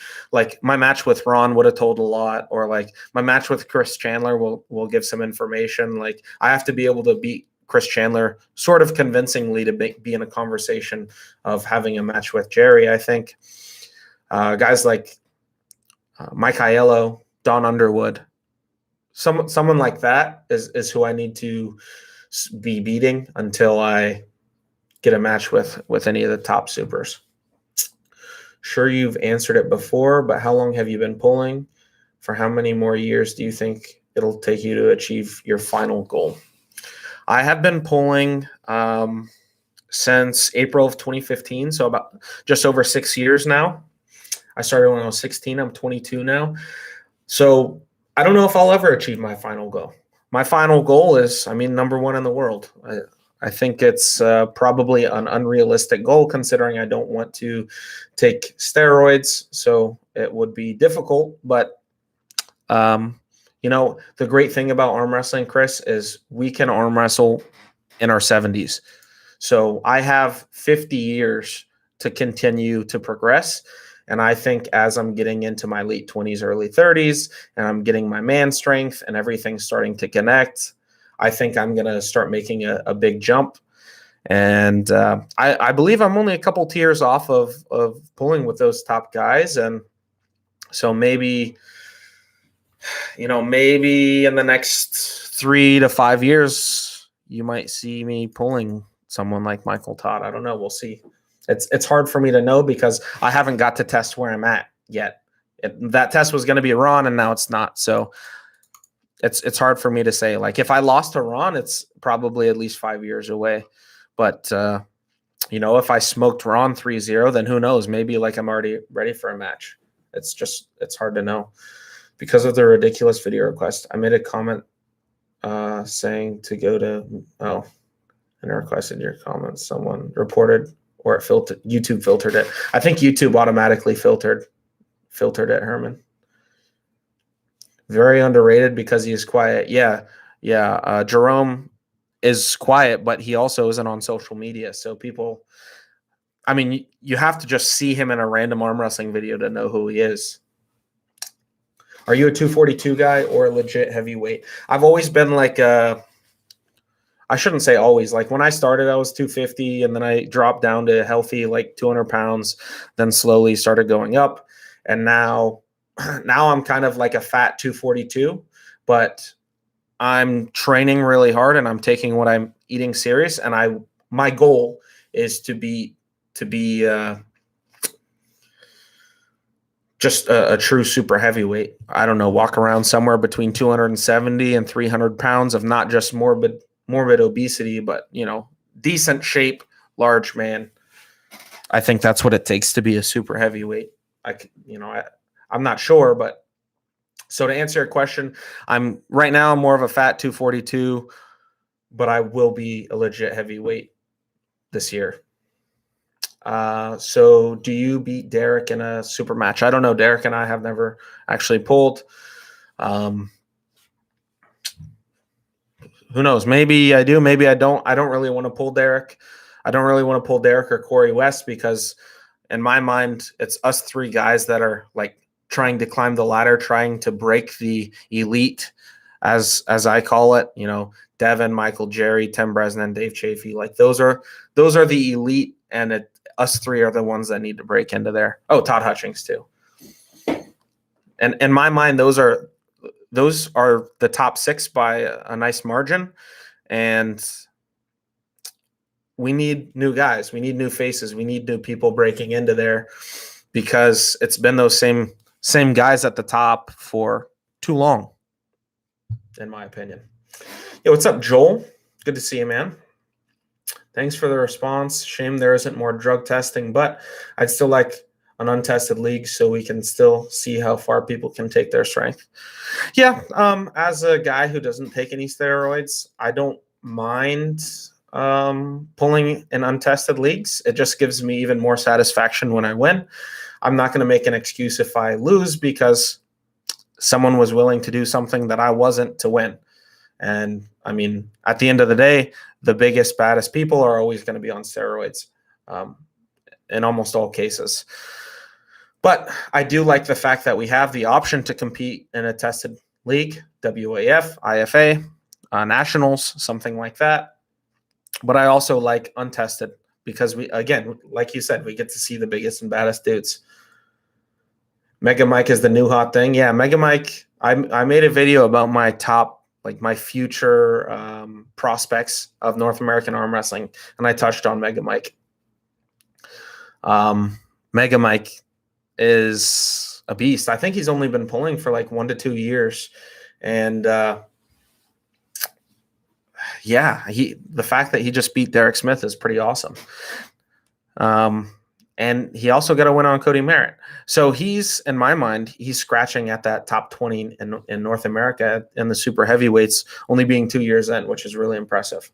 my match with Ron would have told a lot, or like my match with Chris Chandler will give some information. Like I have to be able to beat Chris Chandler sort of convincingly to be in a conversation of having a match with Jerry, I think. Guys like Mike Aiello, Don Underwood, someone like that is who I need to be beating until I get a match with any of the top supers. Sure, you've answered it before, but how long have you been pulling? For how many more years do you think it'll take you to achieve your final goal? I have been pulling since April of 2015, so about just over 6 years now. I started when I was 16. I'm 22 now. So I don't know if I'll ever achieve my final goal. My final goal is, number one in the world. I think it's probably an unrealistic goal considering I don't want to take steroids, so it would be difficult. But, the great thing about arm wrestling, Chris, is we can arm wrestle in our 70s. So I have 50 years to continue to progress. And I think as I'm getting into my late 20s, early 30s, and I'm getting my man strength and everything's starting to connect, I think I'm going to start making a big jump. And I believe I'm only a couple tiers off of pulling with those top guys. And so maybe in the next 3 to 5 years, you might see me pulling someone like Michael Todd. I don't know. We'll see. It's hard for me to know because I haven't got to test where I'm at yet. That test was going to be Ron, and now it's not. So it's hard for me to say. Like if I lost to Ron, it's probably at least 5 years away. But if I smoked Ron 3-0, then who knows? Maybe like I'm already ready for a match. It's hard to know. Because of the ridiculous video request, I made a comment saying to go to and I requested your comments. Someone reported. Or it filtered. YouTube filtered it. I think YouTube automatically filtered it, Herman. Very underrated because he is quiet. Yeah. Jerome is quiet, but he also isn't on social media. So people, you have to just see him in a random arm wrestling video to know who he is. Are you a 242 guy or a legit heavyweight? I've always been like I shouldn't say always. Like when I started, I was 250, and then I dropped down to healthy, like 200 pounds, then slowly started going up. And now I'm kind of like a fat 242, but I'm training really hard and I'm taking what I'm eating serious. And my goal is to be just a true super heavyweight. I don't know, walk around somewhere between 270 and 300 pounds of not just morbid obesity, but, decent shape, large man. I think that's what it takes to be a super heavyweight. I'm not sure, but so to answer your question, I'm more of a fat 242, but I will be a legit heavyweight this year. So do you beat Derek in a super match? I don't know. Derek and I have never actually pulled. Who knows? Maybe I do. Maybe I don't. I don't really want to pull Derek. I don't really want to pull Derek or Corey West because in my mind, it's us three guys that are like trying to climb the ladder, trying to break the elite, as I call it. Devin, Michael, Jerry, Tim Bresnan, Dave Chafee. Like those are the elite, and us three are the ones that need to break into there. Oh, Todd Hutchings too. And in my mind, those are the top six by a nice margin. And we need new guys. We need new faces. We need new people breaking into there because it's been those same guys at the top for too long, in my opinion. Yo, what's up, Joel? Good to see you, man. Thanks for the response. Shame there isn't more drug testing, but I'd still like an untested league so we can still see how far people can take their strength. Yeah, as a guy who doesn't take any steroids, I don't mind pulling in untested leagues. It just gives me even more satisfaction when I win. I'm not going to make an excuse if I lose because someone was willing to do something that I wasn't to win. And I mean, at the end of the day, the biggest, baddest people are always going to be on steroids in almost all cases. But I do like the fact that we have the option to compete in a tested league, WAF, IFA, nationals, something like that. But I also like untested because we, again, like you said, we get to see the biggest and baddest dudes. Mega Mike is the new hot thing. Yeah, Mega Mike, I made a video about my top, like my future prospects of North American arm wrestling, and I touched on Mega Mike. Mega Mike is a beast. I think he's only been pulling for like 1 to 2 years. And the fact that he just beat Derek Smith is pretty awesome. And he also got a win on Cody Merritt. So he's, in my mind, he's scratching at that top 20 in North America in the super heavyweights, only being 2 years in, which is really impressive.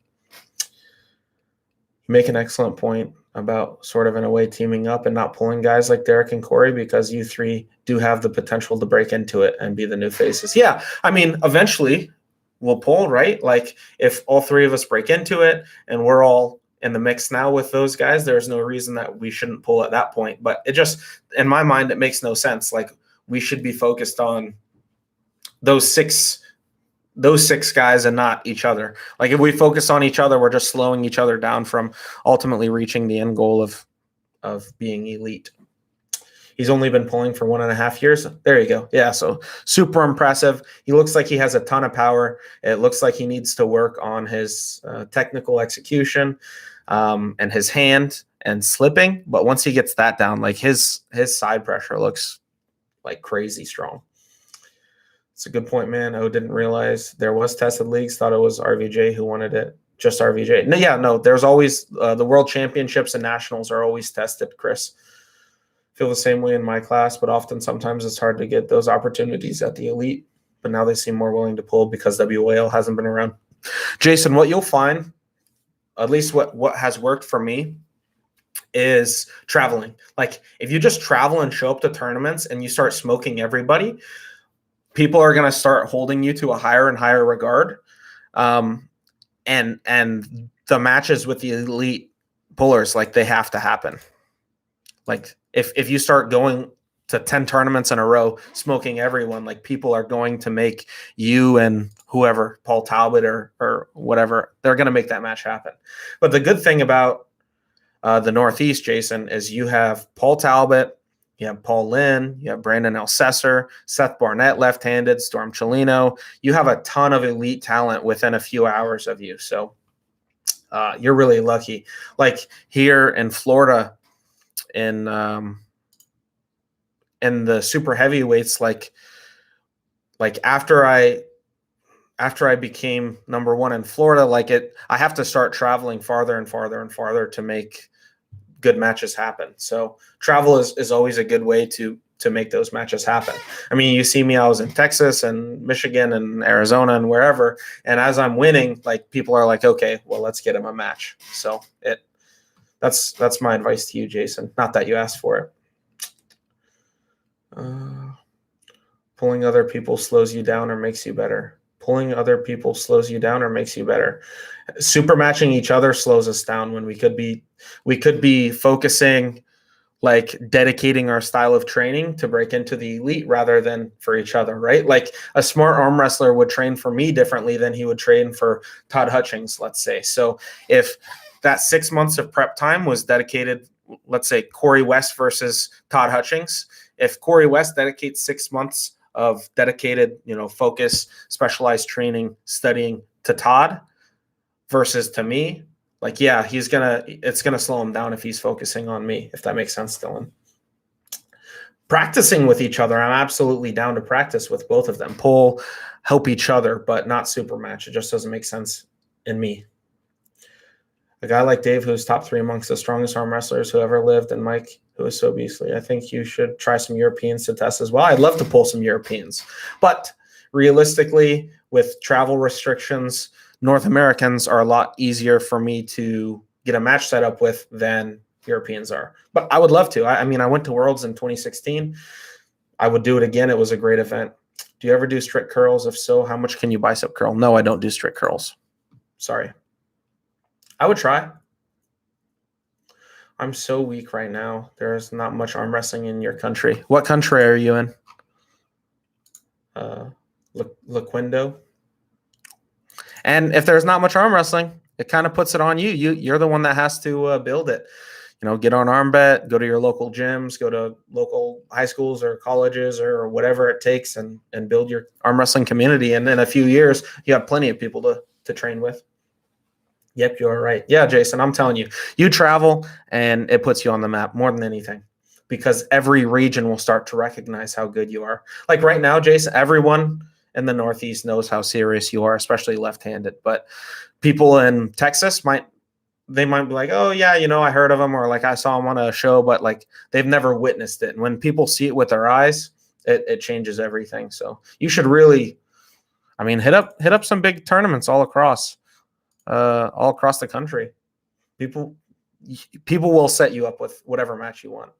You make an excellent point about sort of in a way teaming up and not pulling guys like Derek and Corey because you three do have the potential to break into it and be the new faces. Yeah, I mean, eventually we'll pull, right? Like if all three of us break into it and we're all in the mix now with those guys, there's no reason that we shouldn't pull at that point. But it just, in my mind, it makes no sense. Like we should be focused on those six guys and not each other. Like if we focus on each other, we're just slowing each other down from ultimately reaching the end goal of being elite. He's only been pulling for 1.5 years. There you go. Yeah, so super impressive. He looks like he has a ton of power. It looks like he needs to work on his technical execution and his hand and slipping. But once he gets that down, like his side pressure looks like crazy strong. It's a good point, man. I didn't realize there was tested leagues. Thought it was RVJ who wanted it. Just RVJ. No, there's always the world championships and nationals are always tested, Chris. Feel the same way in my class, but sometimes it's hard to get those opportunities at the elite. But now they seem more willing to pull because WAL hasn't been around. Jason, what you'll find, at least what has worked for me, is traveling. Like if you just travel and show up to tournaments and you start smoking everybody, people are going to start holding you to a higher and higher regard. And the matches with the elite pullers, like they have to happen. Like if you start going to 10 tournaments in a row, smoking everyone. Like, people are going to make you and whoever, Paul Talbot or whatever, they're going to make that match happen. But the good thing about the Northeast, Jason, is you have Paul Talbot, you have Paul Lynn, you have Brandon Elsesser, Seth Barnett, left-handed, Storm Chelino. You have a ton of elite talent within a few hours of you. So you're really lucky. Like, here in Florida, in the super heavyweights, like after I became number one in Florida, I have to start traveling farther and farther and farther to make good matches happen. So travel is always a good way to make those matches happen. I mean, you see me, I was in Texas and Michigan and Arizona and wherever, and as I'm winning, like, people are like, okay, well, let's get him a match. So that's my advice to you, Jason. Not that you asked for it. Pulling other people slows you down or makes you better. Pulling other people slows you down or makes you better. Super matching each other slows us down when we could be focusing, like, dedicating our style of training to break into the elite rather than for each other, right? Like, a smart arm wrestler would train for me differently than he would train for Todd Hutchings, let's say. So if that 6 months of prep time was dedicated, let's say Corey West versus Todd Hutchings, if Corey West dedicates 6 months of dedicated, focus, specialized training, studying to Todd versus to me, like, yeah, it's gonna slow him down if he's focusing on me, if that makes sense, Dylan. Practicing with each other, I'm absolutely down to practice with both of them. Help each other, but not super match. It just doesn't make sense in me. A guy like Dave, who's top 3 amongst the strongest arm wrestlers who ever lived, and Mike, who is so beastly. I think you should try some Europeans to test as well. I'd love to pull some Europeans. But realistically, with travel restrictions, North Americans are a lot easier for me to get a match set up with than Europeans are. But I would love to. I mean, I went to Worlds in 2016. I would do it again. It was a great event. Do you ever do strict curls? If so, how much can you bicep curl? No, I don't do strict curls. Sorry. I would try. I'm so weak right now. There's not much arm wrestling in your country. What country are you in? Laquindo. And if there's not much arm wrestling, it kind of puts it on you. You're the one that has to build it. Get on arm bet, go to your local gyms, go to local high schools or colleges or whatever it takes, and build your arm wrestling community. And in a few years, you have plenty of people to train with. Yep, you're right. Yeah, Jason, I'm telling you, you travel and it puts you on the map more than anything, because every region will start to recognize how good you are. Like right now, Jason, everyone in the Northeast knows how serious you are, especially left-handed. But people in Texas might be like, oh yeah, I heard of him, or like I saw him on a show, but like they've never witnessed it. And when people see it with their eyes, it changes everything. So you should really, hit up some big tournaments all across the country. People will set you up with whatever match you want.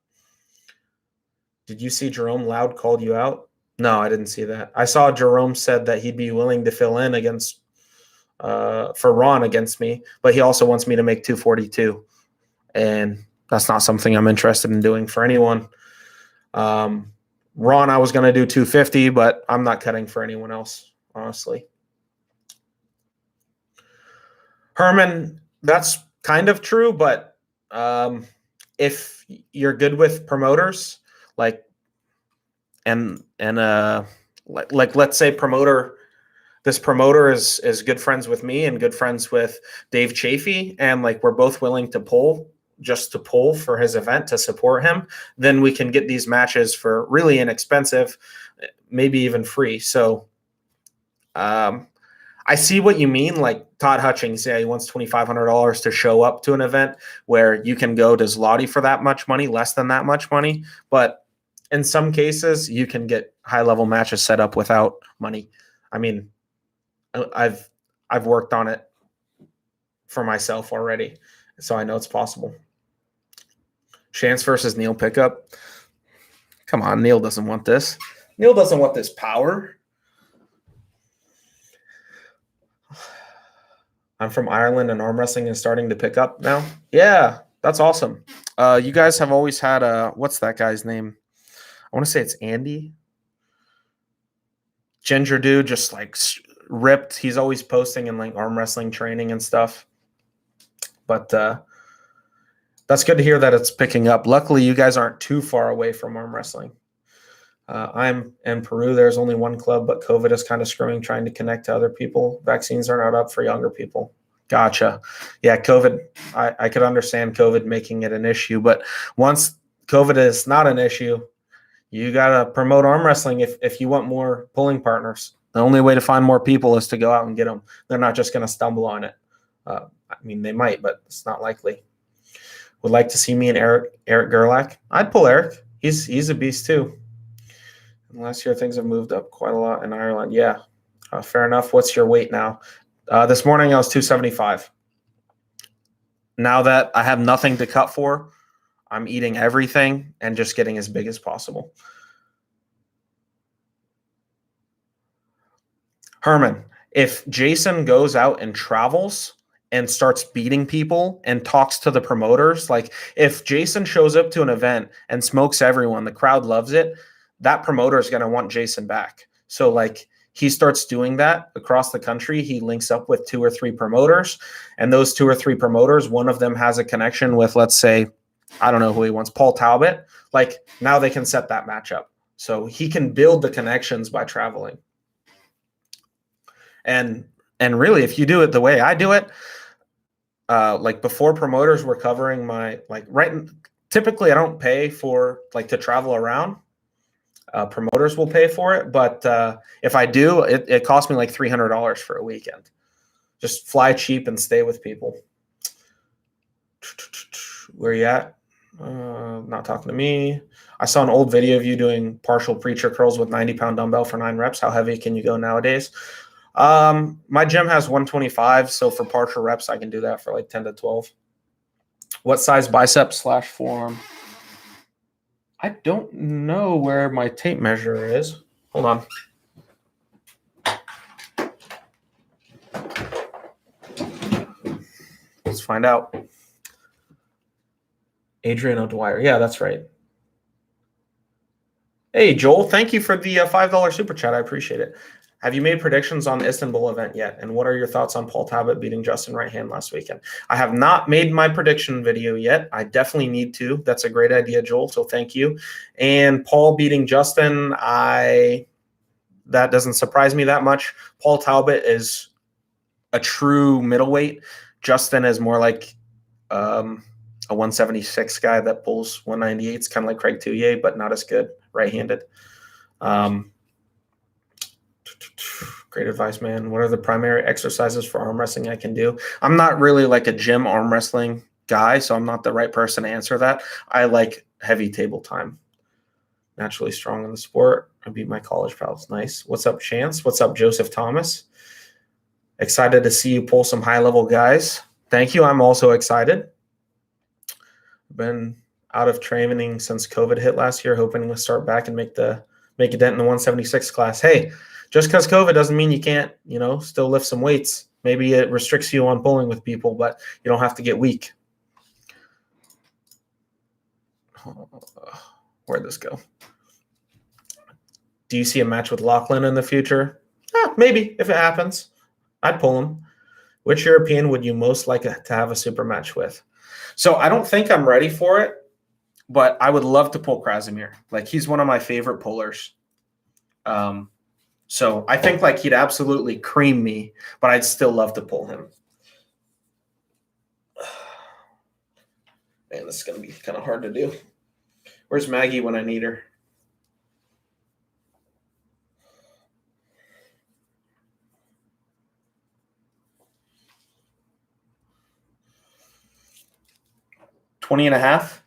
Did you see Jerome Loud called you out? No, I didn't see that. I saw Jerome said that he'd be willing to fill in against for Ron against me, but he also wants me to make 242, and that's not something I'm interested in doing for anyone. Ron, I was going to do 250, but I'm not cutting for anyone else, honestly. Herman, that's kind of true, but if you're good with promoters, like let's say this promoter is good friends with me and good friends with Dave Chafee, and like we're both willing to pull for his event to support him, then we can get these matches for really inexpensive, maybe even free. So I see what you mean. Like Todd Hutchings, yeah, he wants $2,500 to show up to an event where you can go to Zloty for that much money, less than that much money. But in some cases, you can get high-level matches set up without money. I mean, I've worked on it for myself already, so I know it's possible. Chance versus Neil pickup. Come on, Neil doesn't want this. Neil doesn't want this power. I'm from Ireland, and arm wrestling is starting to pick up now. Yeah, that's awesome. You guys have always had what's that guy's name? I want to say it's Andy. Ginger dude, just like ripped. He's always posting in like arm wrestling training and stuff. But that's good to hear that it's picking up. Luckily, you guys aren't too far away from arm wrestling. I'm in Peru. There's only one club, but COVID is kind of screwing trying to connect to other people. Vaccines are not up for younger people. Gotcha. Yeah, COVID, I could understand COVID making it an issue, but once COVID is not an issue, you got to promote arm wrestling if you want more pulling partners. The only way to find more people is to go out and get them. They're not just going to stumble on it. I mean, they might, but it's not likely. Would like to see me and Eric Gerlach. I'd pull Eric. He's a beast too. And last year, things have moved up quite a lot in Ireland. Yeah, fair enough. What's your weight now? This morning, I was 275. Now that I have nothing to cut for, I'm eating everything and just getting as big as possible. Herman, if Jason goes out and travels and starts beating people and talks to the promoters, like if Jason shows up to an event and smokes everyone, the crowd loves it, that promoter is going to want Jason back. So like he starts doing that across the country. He links up with 2 or 3 promoters, and those 2 or 3 promoters, one of them has a connection with, let's say, I don't know who he wants, Paul Talbot. Like now they can set that matchup. So he can build the connections by traveling. And really, if you do it the way I do it, like before promoters were covering my, like typically I don't pay for like to travel around. Promoters will pay for it. But if I do, it costs me like $300 for a weekend. Just fly cheap and stay with people. Where you at? Not talking to me. I saw an old video of you doing partial preacher curls with 90-pound dumbbell for 9 reps. How heavy can you go nowadays? My gym has 125, so for partial reps, I can do that for like 10 to 12. What size bicep / forearm? I don't know where my tape measure is. Hold on. Let's find out. Adrian O'Dwyer. Yeah, that's right. Hey, Joel, thank you for the $5 super chat. I appreciate it. Have you made predictions on the Istanbul event yet? And what are your thoughts on Paul Talbot beating Justin Right Hand last weekend? I have not made my prediction video yet. I definitely need to. That's a great idea, Joel. So thank you. And Paul beating Justin, that doesn't surprise me that much. Paul Talbot is a true middleweight. Justin is more like a 176 guy that pulls 198. It's kind of like Craig Touye, but not as good right-handed. Great advice, man. What are the primary exercises for arm wrestling I can do? I'm not really like a gym arm wrestling guy, so I'm not the right person to answer that. I like heavy table time. Naturally strong in the sport. I beat my college pals. Nice. What's up, Chance? What's up, Joseph Thomas? Excited to see you pull some high-level guys. Thank you. I'm also excited. Been out of training since COVID hit last year, hoping to start back and make a dent in the 176 class. Hey, just because COVID doesn't mean you can't, still lift some weights. Maybe it restricts you on pulling with people, but you don't have to get weak. Where'd this go? Do you see a match with Lachlan in the future? Maybe, if it happens. I'd pull him. Which European would you most like to have a super match with? So I don't think I'm ready for it, but I would love to pull Krasimir. Like, he's one of my favorite pullers. So I think like he'd absolutely cream me, but I'd still love to pull him. Man, this is going to be kind of hard to do. Where's Maggie when I need her? $20.5.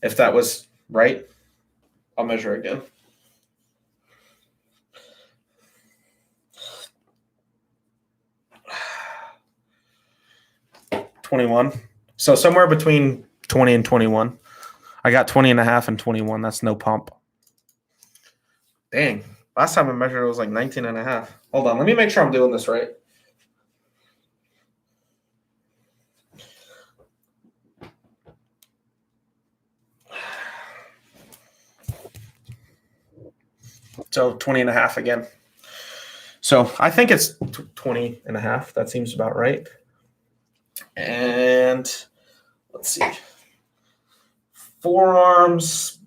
If that was right, I'll measure again. $21. So somewhere between 20 and 21. I got 20.5 and 21. That's no pump. Dang. Last time I measured it was like 19.5. Hold on. Let me make sure I'm doing this right. So 20.5 again. So I think it's 20.5. That seems about right. And let's see. Forearms,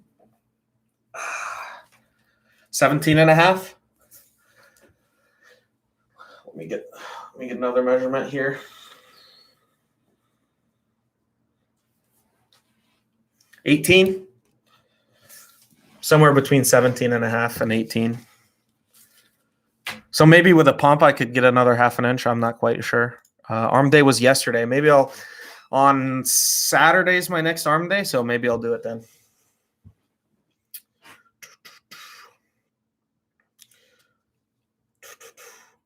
17.5. Let me get another measurement here. 18. Somewhere between 17.5 and 18. So maybe with a pump, I could get another half an inch. I'm not quite sure. Arm day was yesterday. Maybe on Saturday's my next arm day, so maybe I'll do it then.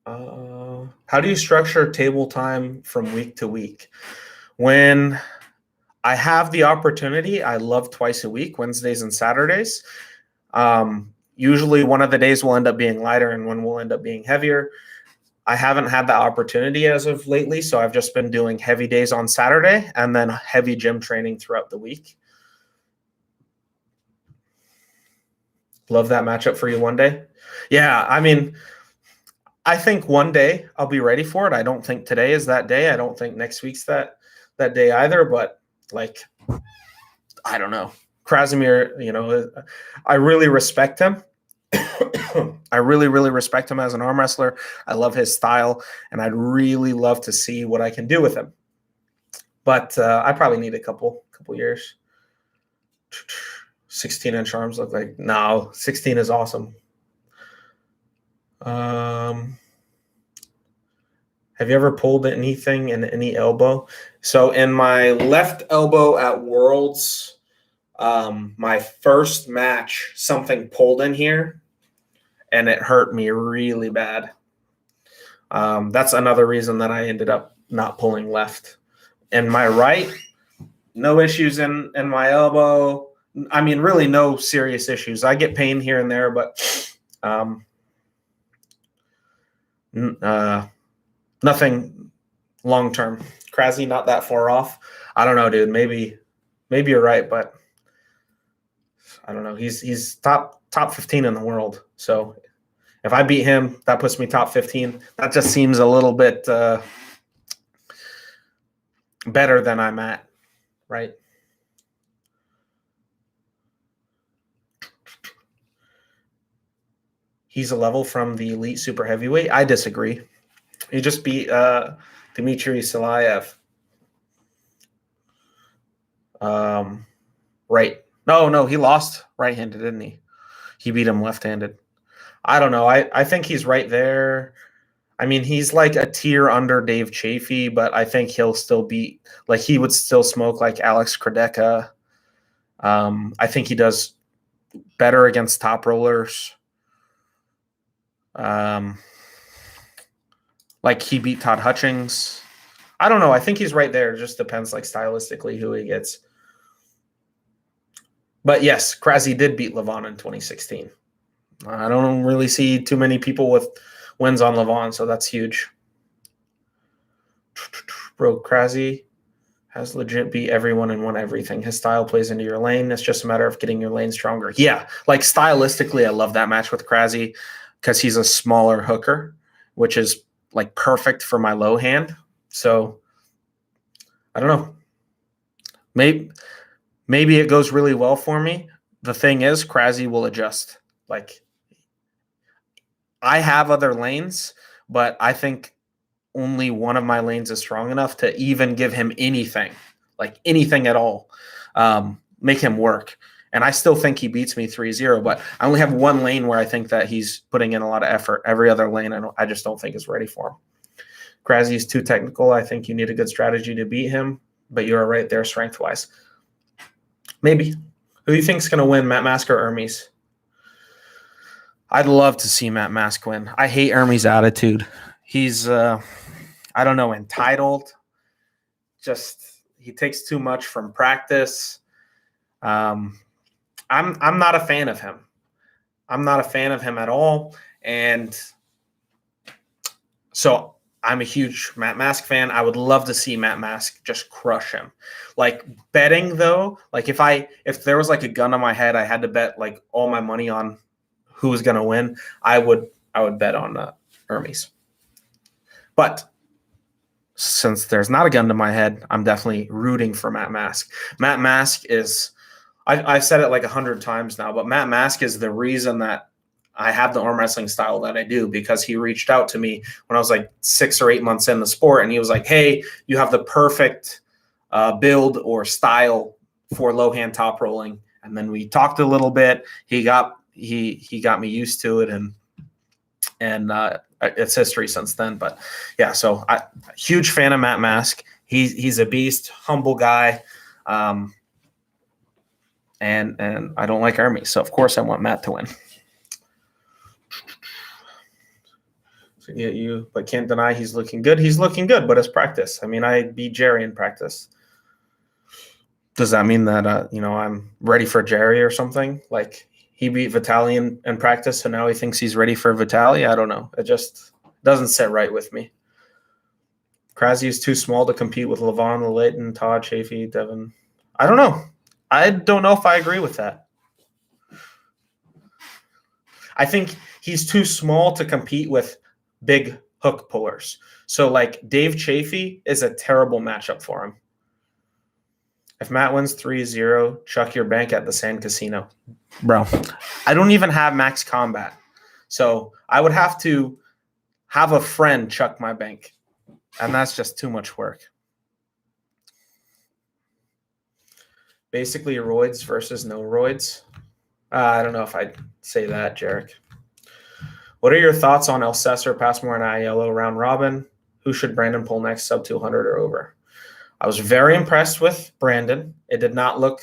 How do you structure table time from week to week? When I have the opportunity, I love twice a week, Wednesdays and Saturdays. Usually one of the days will end up being lighter and one will end up being heavier. I haven't had that opportunity as of lately, so I've just been doing heavy days on Saturday and then heavy gym training throughout the week. Love that matchup for you one day. Yeah, I mean, I think one day I'll be ready for it. I don't think today is that day. I don't think next week's that day either, but like, I don't know. Krasimir, I really respect him. I really, really respect him as an arm wrestler. I love his style, and I'd really love to see what I can do with him. But I probably need a couple years. 16-inch arms look like, no, 16 is awesome. Have you ever pulled anything in any elbow? So in my left elbow at Worlds, my first match, something pulled in here, and it hurt me really bad. That's another reason that I ended up not pulling left. And my right, no issues in my elbow. I mean, really no serious issues. I get pain here and there, but nothing long-term. Krasi, not that far off. I don't know, dude. Maybe you're right, but I don't know. He's top 15 in the world. So if I beat him, that puts me top 15. That just seems a little bit better than I'm at, right? He's a level from the elite super heavyweight. I disagree. He just beat Dmitry Silayev. Right. No, he lost right-handed, didn't he? He beat him left-handed. I don't know. I think he's right there. I mean, he's like a tier under Dave Chafee, but I think he'll still beat, like he would still smoke like Alex Kradeka. I think he does better against top rollers. Like he beat Todd Hutchings. I don't know. I think he's right there. It just depends like stylistically who he gets. But yes, Krasi did beat Levon in 2016. I don't really see too many people with wins on Levon, so that's huge. Bro, Krasi has legit beat everyone and won everything. His style plays into your lane. It's just a matter of getting your lane stronger. Yeah, like stylistically, I love that match with Krasi because he's a smaller hooker, which is like perfect for my low hand. So I don't know. Maybe it goes really well for me. The thing is, Krasi will adjust. Like, I have other lanes, but I think only one of my lanes is strong enough to even give him anything, like anything at all, make him work. And I still think he beats me 3-0, but I only have one lane where I think that he's putting in a lot of effort. Every other lane, I just don't think is ready for him. Krasi is too technical. I think you need a good strategy to beat him, but you're right there strength-wise. Maybe. Who do you think is going to win, Matt Mask or Hermes? I'd love to see Matt Mask win. I hate Hermes' attitude. He's, I don't know, entitled. Just he takes too much from practice. I'm not a fan of him. I'm not a fan of him at all. And so I'm a huge Matt Mask fan. I would love to see Matt Mask just crush him. Like betting though, like if there was like a gun on my head, I had to bet like all my money on who was going to win, I would bet on Hermes. But since there's not a gun to my head, I'm definitely rooting for Matt Mask. Matt Mask is, I've said it like 100 times now, but Matt Mask is the reason that I have the arm wrestling style that I do, because he reached out to me when I was like 6 or 8 months in the sport, and he was like, hey, you have the perfect build or style for low hand top rolling. And then we talked a little bit. He got me used to it, and it's history since then. But yeah, so huge fan of Matt Mask. He's a beast, humble guy. And I don't like Hermes, so of course I want Matt to win. So you, but can't deny he's looking good. He's looking good, but it's practice. I mean, I beat Jerry in practice. Does that mean that I'm ready for Jerry or something? Like, he beat Vitali in practice, so now he thinks he's ready for Vitali? I don't know. It just doesn't sit right with me. Krasny is too small to compete with Levon, Leighton, Todd, Chafee, Devin. I don't know. I don't know if I agree with that. I think he's too small to compete with big hook pullers. So, like, Dave Chafee is a terrible matchup for him. If Matt wins 3-0, chuck your bank at the Sand Casino. Bro, I don't even have max combat. So I would have to have a friend chuck my bank. And that's just too much work. Basically, roids versus no roids. I don't know if I'd say that, Jarek. What are your thoughts on El Cesar, Passmore, and Aiello round robin? Who should Brandon pull next, sub 200 or over? I was very impressed with Brandon. It did not look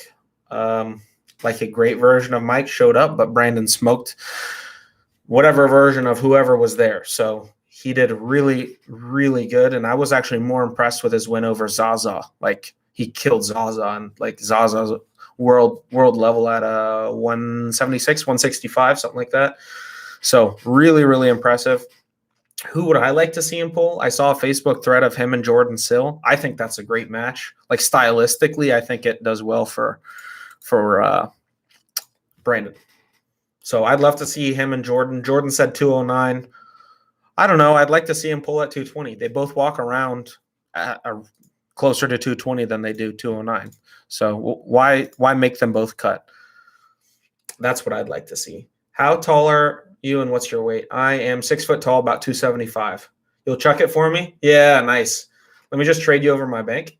like a great version of Mike showed up, but Brandon smoked whatever version of whoever was there. So he did really, really good. And I was actually more impressed with his win over Zaza. Like, he killed Zaza, and like Zaza's world level at 176, 165, something like that. So really, really impressive. Who would I like to see him pull? I saw a Facebook thread of him and Jordan Sill. I think that's a great match. Like, stylistically, I think it does well for Brandon. So I'd love to see him and Jordan. Jordan said 209. I don't know. I'd like to see him pull at 220. They both walk around closer to 220 than they do 209. So why make them both cut? That's what I'd like to see. How tall are you and what's your weight? I am 6 foot tall, about 275. You'll chuck it for me? Yeah, nice. Let me just trade you over my bank.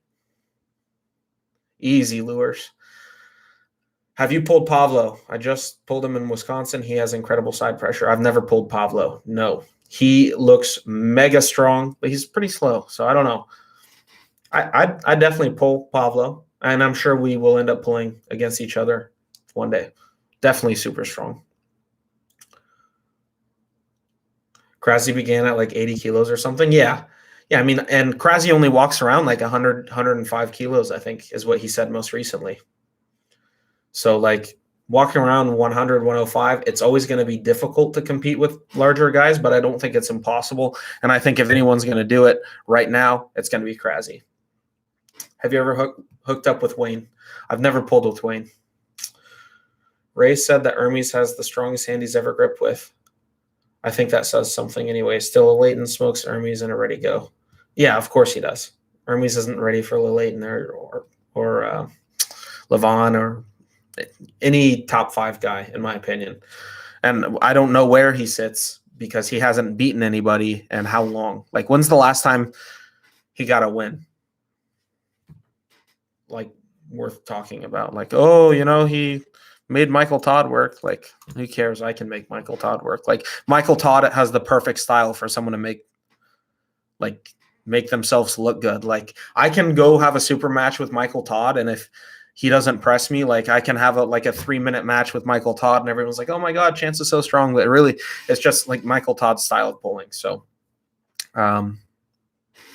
Easy, Lures. Have you pulled Pavlo? I just pulled him in Wisconsin. He has incredible side pressure. I've never pulled Pavlo. No. He looks mega strong, but he's pretty slow. So I don't know. I definitely pull Pavlo, and I'm sure we will end up pulling against each other one day. Definitely super strong. Krasny began at like 80 kilos or something. Yeah. I mean, and Krasny only walks around like 100, 105 kilos, I think, is what he said most recently. So, like, walking around 100, 105, it's always going to be difficult to compete with larger guys, but I don't think it's impossible. And I think if anyone's going to do it right now, it's going to be Krasny. Have you ever hooked up with Wayne? I've never pulled with Wayne. Ray said that Hermes has the strongest hand he's ever gripped with. I think that says something anyway. Still, Leighton smokes Hermes and a ready go. Yeah, of course he does. Hermes isn't ready for Leighton or Levon or any top 5 guy, in my opinion. And I don't know where he sits because he hasn't beaten anybody and how long. Like, when's the last time he got a win? Like, worth talking about. Like, oh, he made Michael Todd work. Like, who cares? I can make Michael Todd work. Like, Michael Todd has the perfect style for someone to make themselves look good. Like, I can go have a super match with Michael Todd, and if he doesn't press me, like, I can have a 3-minute match with Michael Todd, and everyone's like, oh my God, Chance is so strong. But really, it's just like Michael Todd's style of pulling. So I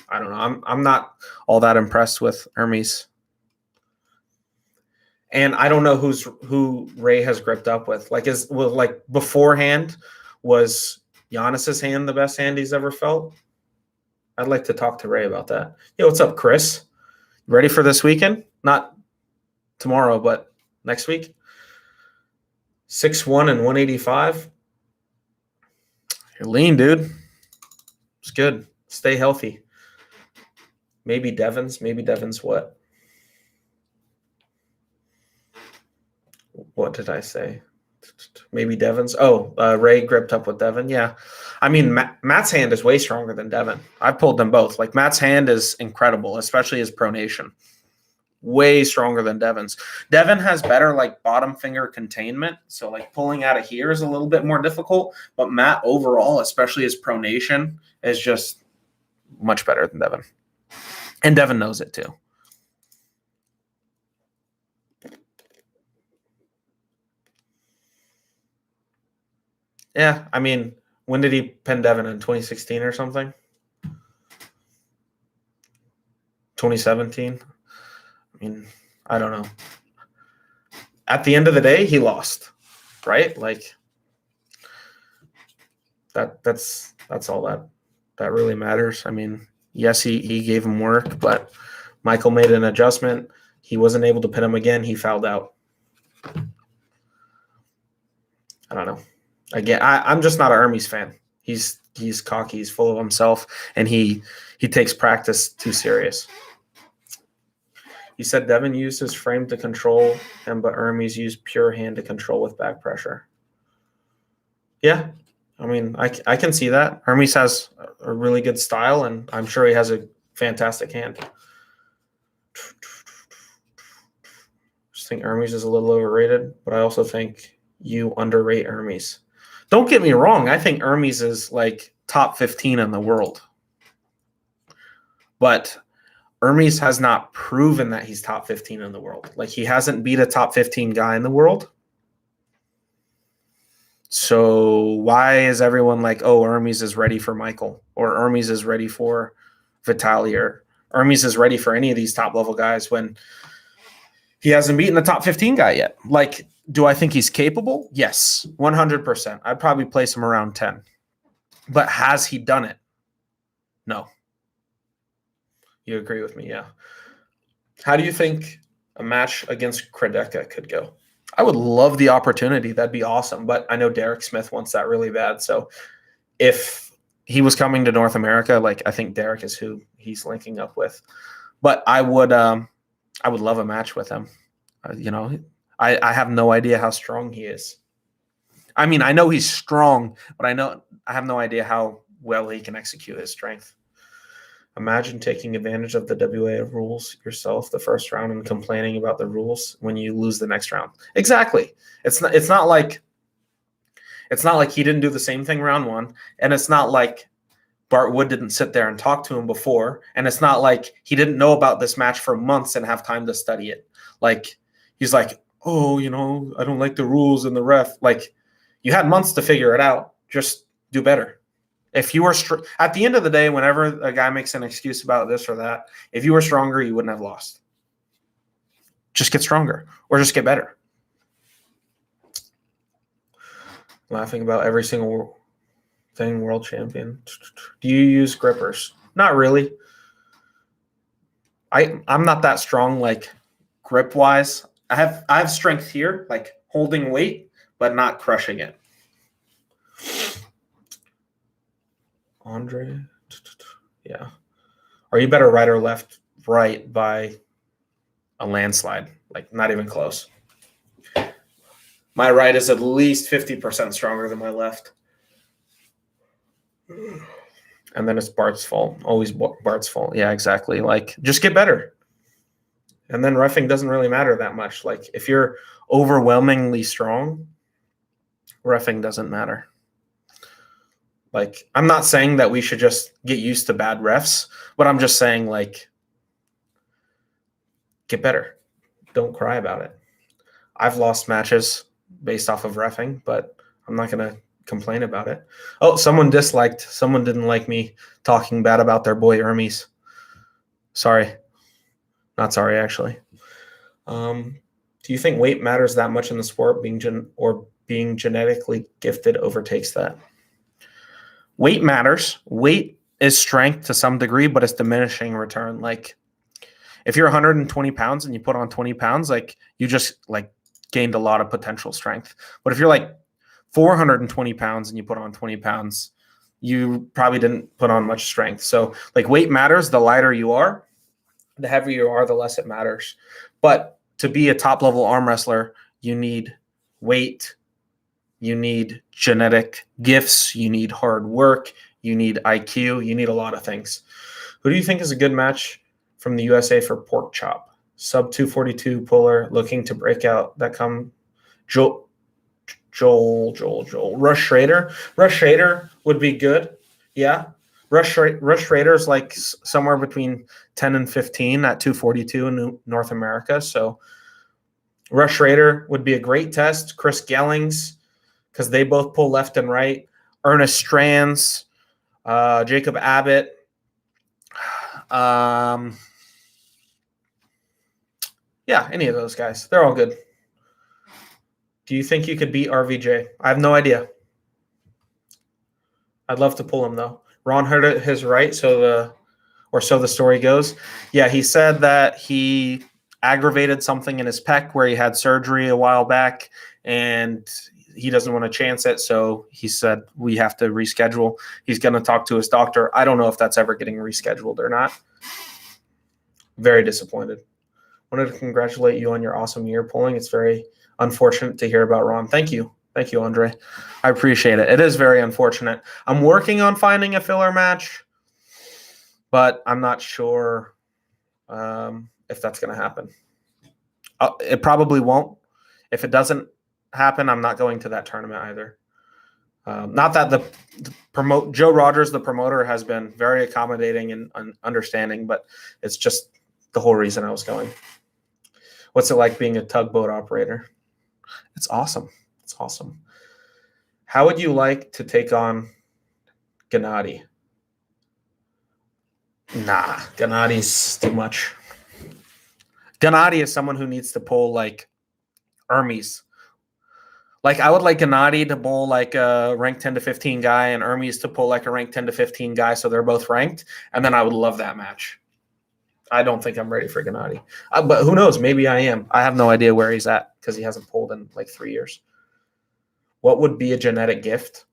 don't know. I'm not all that impressed with Hermes. And I don't know who Ray has gripped up with. Like, beforehand, was Giannis's hand the best hand he's ever felt? I'd like to talk to Ray about that. Yo, what's up, Chris? Ready for this weekend? Not tomorrow, but next week. 6'1" and 185. You're lean, dude. It's good. Stay healthy. Maybe Devon's. Maybe Devon's what? What did I say? Maybe Devon's. Oh, Ray gripped up with Devon. Yeah. I mean, Matt's hand is way stronger than Devon. I pulled them both. Like, Matt's hand is incredible, especially his pronation. Way stronger than Devon's. Devon has better, like, bottom finger containment. So, like, pulling out of here is a little bit more difficult. But Matt overall, especially his pronation, is just much better than Devon. And Devon knows it too. Yeah, I mean, when did he pin Devon in 2016 or something? 2017? I mean, I don't know. At the end of the day, he lost, right? Like, that's all that really matters. I mean, yes, he gave him work, but Michael made an adjustment. He wasn't able to pin him again. He fouled out. I don't know. Again, I'm just not a Hermes fan. He's cocky. He's full of himself, and he takes practice too serious. He said Devon used his frame to control him, but Hermes used pure hand to control with back pressure. Yeah, I mean, I can see that. Hermes has a really good style, and I'm sure he has a fantastic hand. I just think Hermes is a little overrated, but I also think you underrate Hermes. Don't get me wrong. I think Hermes is like top 15 in the world. But Hermes has not proven that he's top 15 in the world. Like, he hasn't beat a top 15 guy in the world. So why is everyone like, oh, Hermes is ready for Michael, or Hermes is ready for Vitaly, or Hermes is ready for any of these top level guys when he hasn't beaten the top 15 guy yet? Like, do I think he's capable? Yes, 100%. I'd probably place him around 10. But has he done it? No. You agree with me? Yeah. How do you think a match against Kradeka could go? I would love the opportunity. That'd be awesome. But I know Derek Smith wants that really bad. So if he was coming to North America, like, I think Derek is who he's linking up with. But I would love a match with him. I have no idea how strong he is. I mean, I know he's strong, but I have no idea how well he can execute his strength. Imagine taking advantage of the WA rules yourself the first round and complaining about the rules when you lose the next round. Exactly. It's not like he didn't do the same thing round one, and it's not like Bart Wood didn't sit there and talk to him before, and it's not like he didn't know about this match for months and have time to study it. Like, he's like, oh, I don't like the rules and the ref. Like, you had months to figure it out. Just do better. If you were at the end of the day, whenever a guy makes an excuse about this or that, if you were stronger, you wouldn't have lost. Just get stronger, or just get better. Laughing about every single thing, world champion. Do you use grippers? Not really. I'm not that strong, like, grip wise. I have strength here, like holding weight, but not crushing it. Andre, yeah. Are you better right or left? Right by a landslide, like, not even close. My right is at least 50% stronger than my left. And then it's Bart's fault. Always Bart's fault. Yeah, exactly. Like, just get better. And then reffing doesn't really matter that much. Like, if you're overwhelmingly strong, reffing doesn't matter. Like, I'm not saying that we should just get used to bad refs, but I'm just saying, like, get better. Don't cry about it. I've lost matches based off of reffing, but I'm not going to complain about it. Oh, someone didn't like me talking bad about their boy Hermes. Sorry. Not sorry, actually. Do you think weight matters that much in the sport? Being genetically gifted overtakes that? Weight matters. Weight is strength to some degree, but it's diminishing return. Like, if you're 120 pounds and you put on 20 pounds, like, you just, like, gained a lot of potential strength. But if you're like 420 pounds and you put on 20 pounds, you probably didn't put on much strength. So like weight matters. The lighter you are, the heavier you are, the less it matters. But to be a top level arm wrestler, you need weight, you need genetic gifts, you need hard work, you need IQ, you need a lot of things. Who do you think is a good match from the USA for pork chop? Sub 242 puller looking to break out. That come Joel. Rush Schrader. Rush Schrader would be good. Yeah. Rush Schrader is like somewhere between 10 and 15 at 242 in North America. So Rush Schrader would be a great test. Chris Gellings, because they both pull left and right. Ernest Strands, Jacob Abbott. Yeah, any of those guys. They're all good. Do you think you could beat RVJ? I have no idea. I'd love to pull him, though. Ron hurt his right, so the story goes. Yeah, he said that he aggravated something in his pec where he had surgery a while back, and he doesn't want to chance it, so he said we have to reschedule. He's going to talk to his doctor. I don't know if that's ever getting rescheduled or not. Very disappointed. Wanted to congratulate you on your awesome year pulling. It's very unfortunate to hear about Ron. Thank you. Thank you, Andre. I appreciate it. It is very unfortunate. I'm working on finding a filler match, but I'm not sure if that's going to happen. It probably won't. If it doesn't happen, I'm not going to that tournament either. Not that the Joe Rogers, the promoter, has been very accommodating and understanding, but it's just the whole reason I was going. What's it like being a tugboat operator? It's awesome. It's awesome. How would you like to take on Gennady? Nah, Gennady's too much. Gennady is someone who needs to pull like Hermes. Like I would like Gennady to pull like a ranked 10 to 15 guy and Hermes to pull like a ranked 10 to 15 guy so they're both ranked. And then I would love that match. I don't think I'm ready for Gennady. But who knows? Maybe I am. I have no idea where he's at because he hasn't pulled in like 3 years. What would be a genetic gift?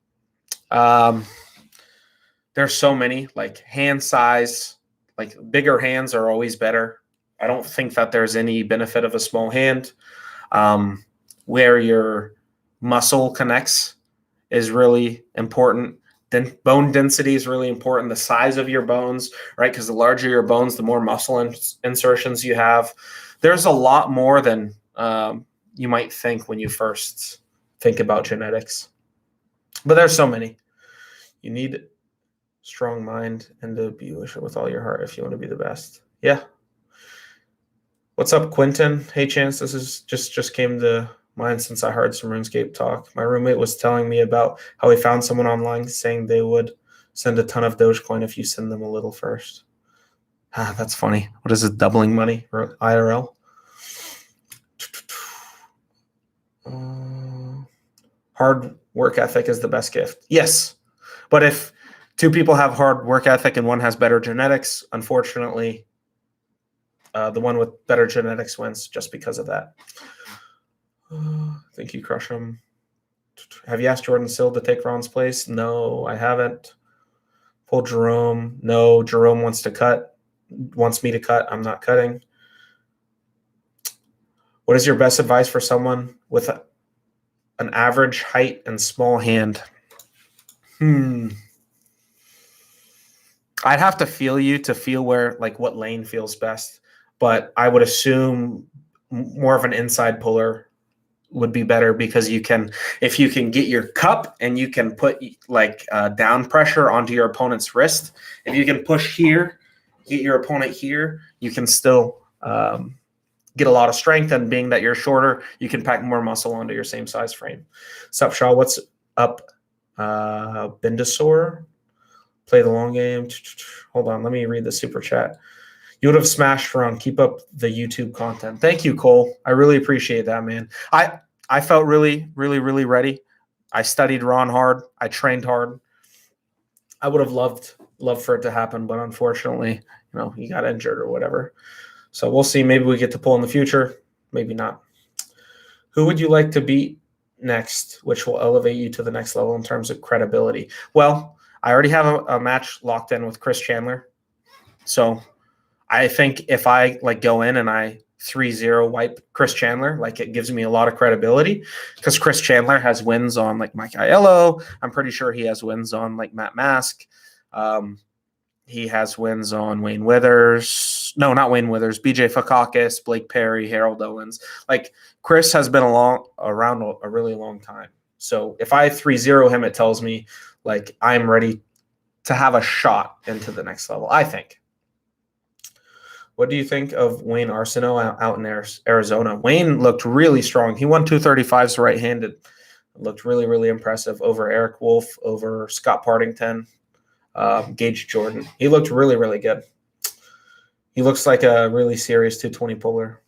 There's so many, like hand size, like bigger hands are always better. I don't think that there's any benefit of a small hand. Where your muscle connects is really important. Then bone density is really important. The size of your bones, right? Because the larger your bones, the more muscle insertions you have. There's a lot more than you might think when you first think about genetics. But there's so many. You need strong mind and to be with all your heart if you want to be the best. Yeah. What's up, Quentin? Hey, Chance. This is just came to mind since I heard some RuneScape talk. My roommate was telling me about how he found someone online saying they would send a ton of Dogecoin if you send them a little first. That's funny. What is it, doubling money or IRL? Hard work ethic is the best gift. Yes. But if two people have hard work ethic and one has better genetics, unfortunately, the one with better genetics wins just because of that. I think you crush him. Have you asked Jordan Sill to take Ron's place? No, I haven't. Pull Jerome. No, Jerome wants me to cut. I'm not cutting. What is your best advice for someone with an average height and small hand? I'd have to feel you to feel where, like, what lane feels best. But I would assume more of an inside puller would be better because if you can get your cup and you can put like down pressure onto your opponent's wrist, if you can push here, get your opponent here, you can still get a lot of strength. And being that you're shorter, you can pack more muscle onto your same size frame. Sup, Shaw? What's up, Bindasor? Play the long game. Hold on, let me read the super chat. You would have smashed Ron. Keep up the YouTube content. Thank you, Cole. I really appreciate that, man. I felt really, really, really ready. I studied Ron hard. I trained hard. I would have loved for it to happen, but unfortunately, he got injured or whatever. So we'll see. Maybe we get to pull in the future. Maybe not. Who would you like to beat next, which will elevate you to the next level in terms of credibility? Well, I already have a match locked in with Chris Chandler. So I think if I like go in and I 3-0 wipe Chris Chandler, like it gives me a lot of credibility because Chris Chandler has wins on like Mike Aiello. I'm pretty sure he has wins on like Matt Mask. He has wins on Wayne Withers. No, not Wayne Withers. BJ Fakakis, Blake Perry, Harold Owens. Like Chris has been around a really long time. So if I 3-0 him, it tells me like I'm ready to have a shot into the next level, I think. What do you think of Wayne Arsenault out in Arizona? Wayne looked really strong. He won 235s right-handed. Looked really, really impressive over Eric Wolf, over Scott Partington, Gage Jordan. He looked really, really good. He looks like a really serious 220 puller.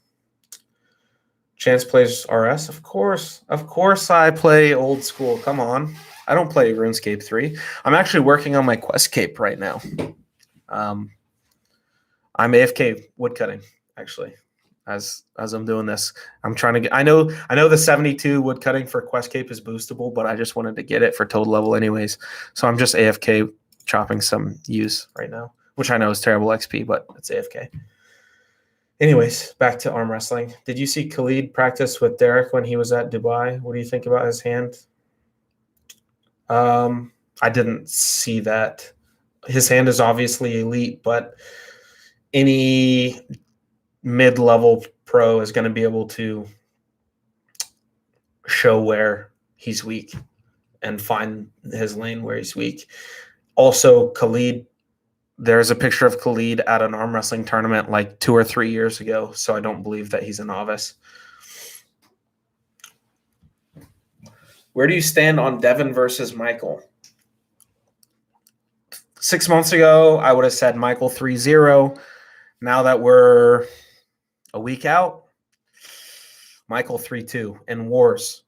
Chance plays RS? Of course. Of course I play old school. Come on. I don't play RuneScape 3. I'm actually working on my Questcape right now. I'm AFK woodcutting, actually, as I'm doing this. I'm trying to get. I know the 72 woodcutting for Questcape is boostable, but I just wanted to get it for total level anyways. So I'm just AFK chopping some U's right now, which I know is terrible XP, but it's AFK. Anyways, back to arm wrestling. Did you see Khalid practice with Derek when he was at Dubai? What do you think about his hand? I didn't see that. His hand is obviously elite, but any mid-level pro is going to be able to show where he's weak and find his lane where he's weak. Also, Khalid, there's a picture of Khalid at an arm wrestling tournament like 2 or 3 years ago, so I don't believe that he's a novice. Where do you stand on Devin versus Michael? 6 months ago, I would have said Michael 3-0. Now that we're a week out, Michael 3-2 in Wars,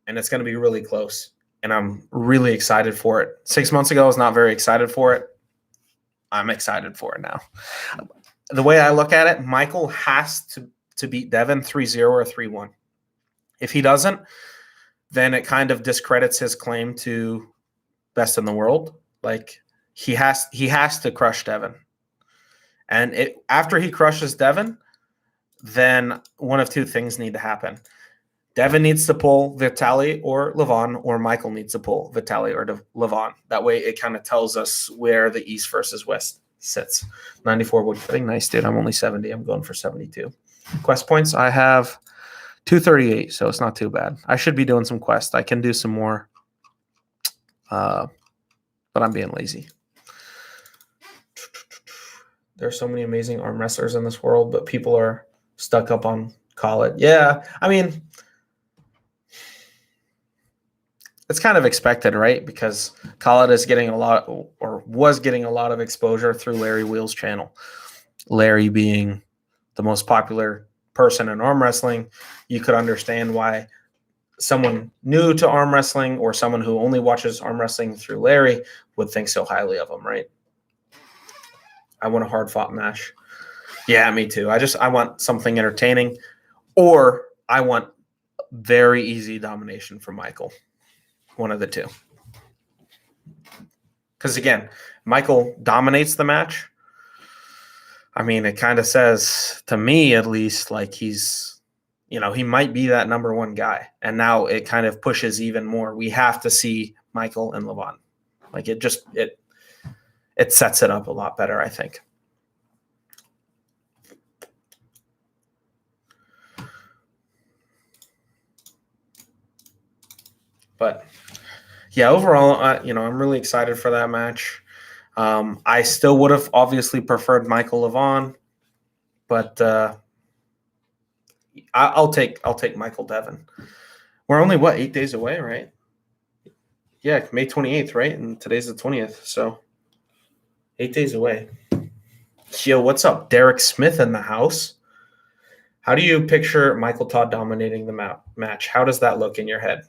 and it's going to be really close, and I'm really excited for it. 6 months ago, I was not very excited for it. I'm excited for it now. The way I look at it, Michael has to beat Devin 3-0 or 3-1. If he doesn't, then it kind of discredits his claim to best in the world. Like he has to crush Devin. And after he crushes Devin, then one of two things need to happen. Devin needs to pull Vitaly or Levon, or Michael needs to pull Vitaly or Levon. That way it kind of tells us where the East versus West sits. 94 woodcutting. Nice, dude. I'm only 70. I'm going for 72. Quest points, I have 238, so it's not too bad. I should be doing some quests. I can do some more, but I'm being lazy. There's so many amazing arm wrestlers in this world, but people are stuck up on Khalid. Yeah, I mean, it's kind of expected, right? Because Khalid is getting a lot, or was getting a lot of exposure through Larry Wheel's channel. Larry being the most popular person in arm wrestling, you could understand why someone new to arm wrestling or someone who only watches arm wrestling through Larry would think so highly of him, right? I want a hard-fought match. Yeah, me too. I want something entertaining, or I want very easy domination from Michael. One of the two. Because, again, Michael dominates the match. I mean, it kind of says, to me at least, like he's, he might be that number one guy. And now it kind of pushes even more. We have to see Michael and Levon. Like it sets it up a lot better, I think. But yeah, overall, I'm really excited for that match. I still would have obviously preferred Michael Levon, but I'll take Michael Devin. We're only 8 days away, right? Yeah, May 28th, right? And today's the 20th, so 8 days away. Yo, what's up? Derek Smith in the house. How do you picture Michael Todd dominating the match? How does that look in your head?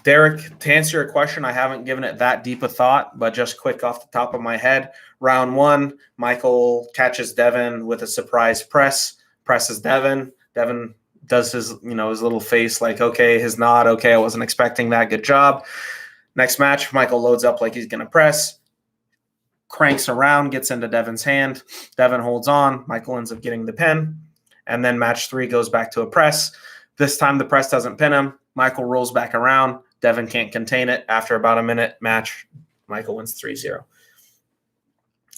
Derek, to answer your question, I haven't given it that deep a thought, but just quick off the top of my head, round one, Michael catches Devin with a surprise presses Devin. Devin does his little face like, okay, his nod, okay, I wasn't expecting that, good job. Next match, Michael loads up like he's going to press, cranks around, gets into Devin's hand. Devin holds on. Michael ends up getting the pin. And then match 3 goes back to a press. This time the press doesn't pin him. Michael rolls back around. Devin can't contain it. After about a minute match, Michael wins 3-0.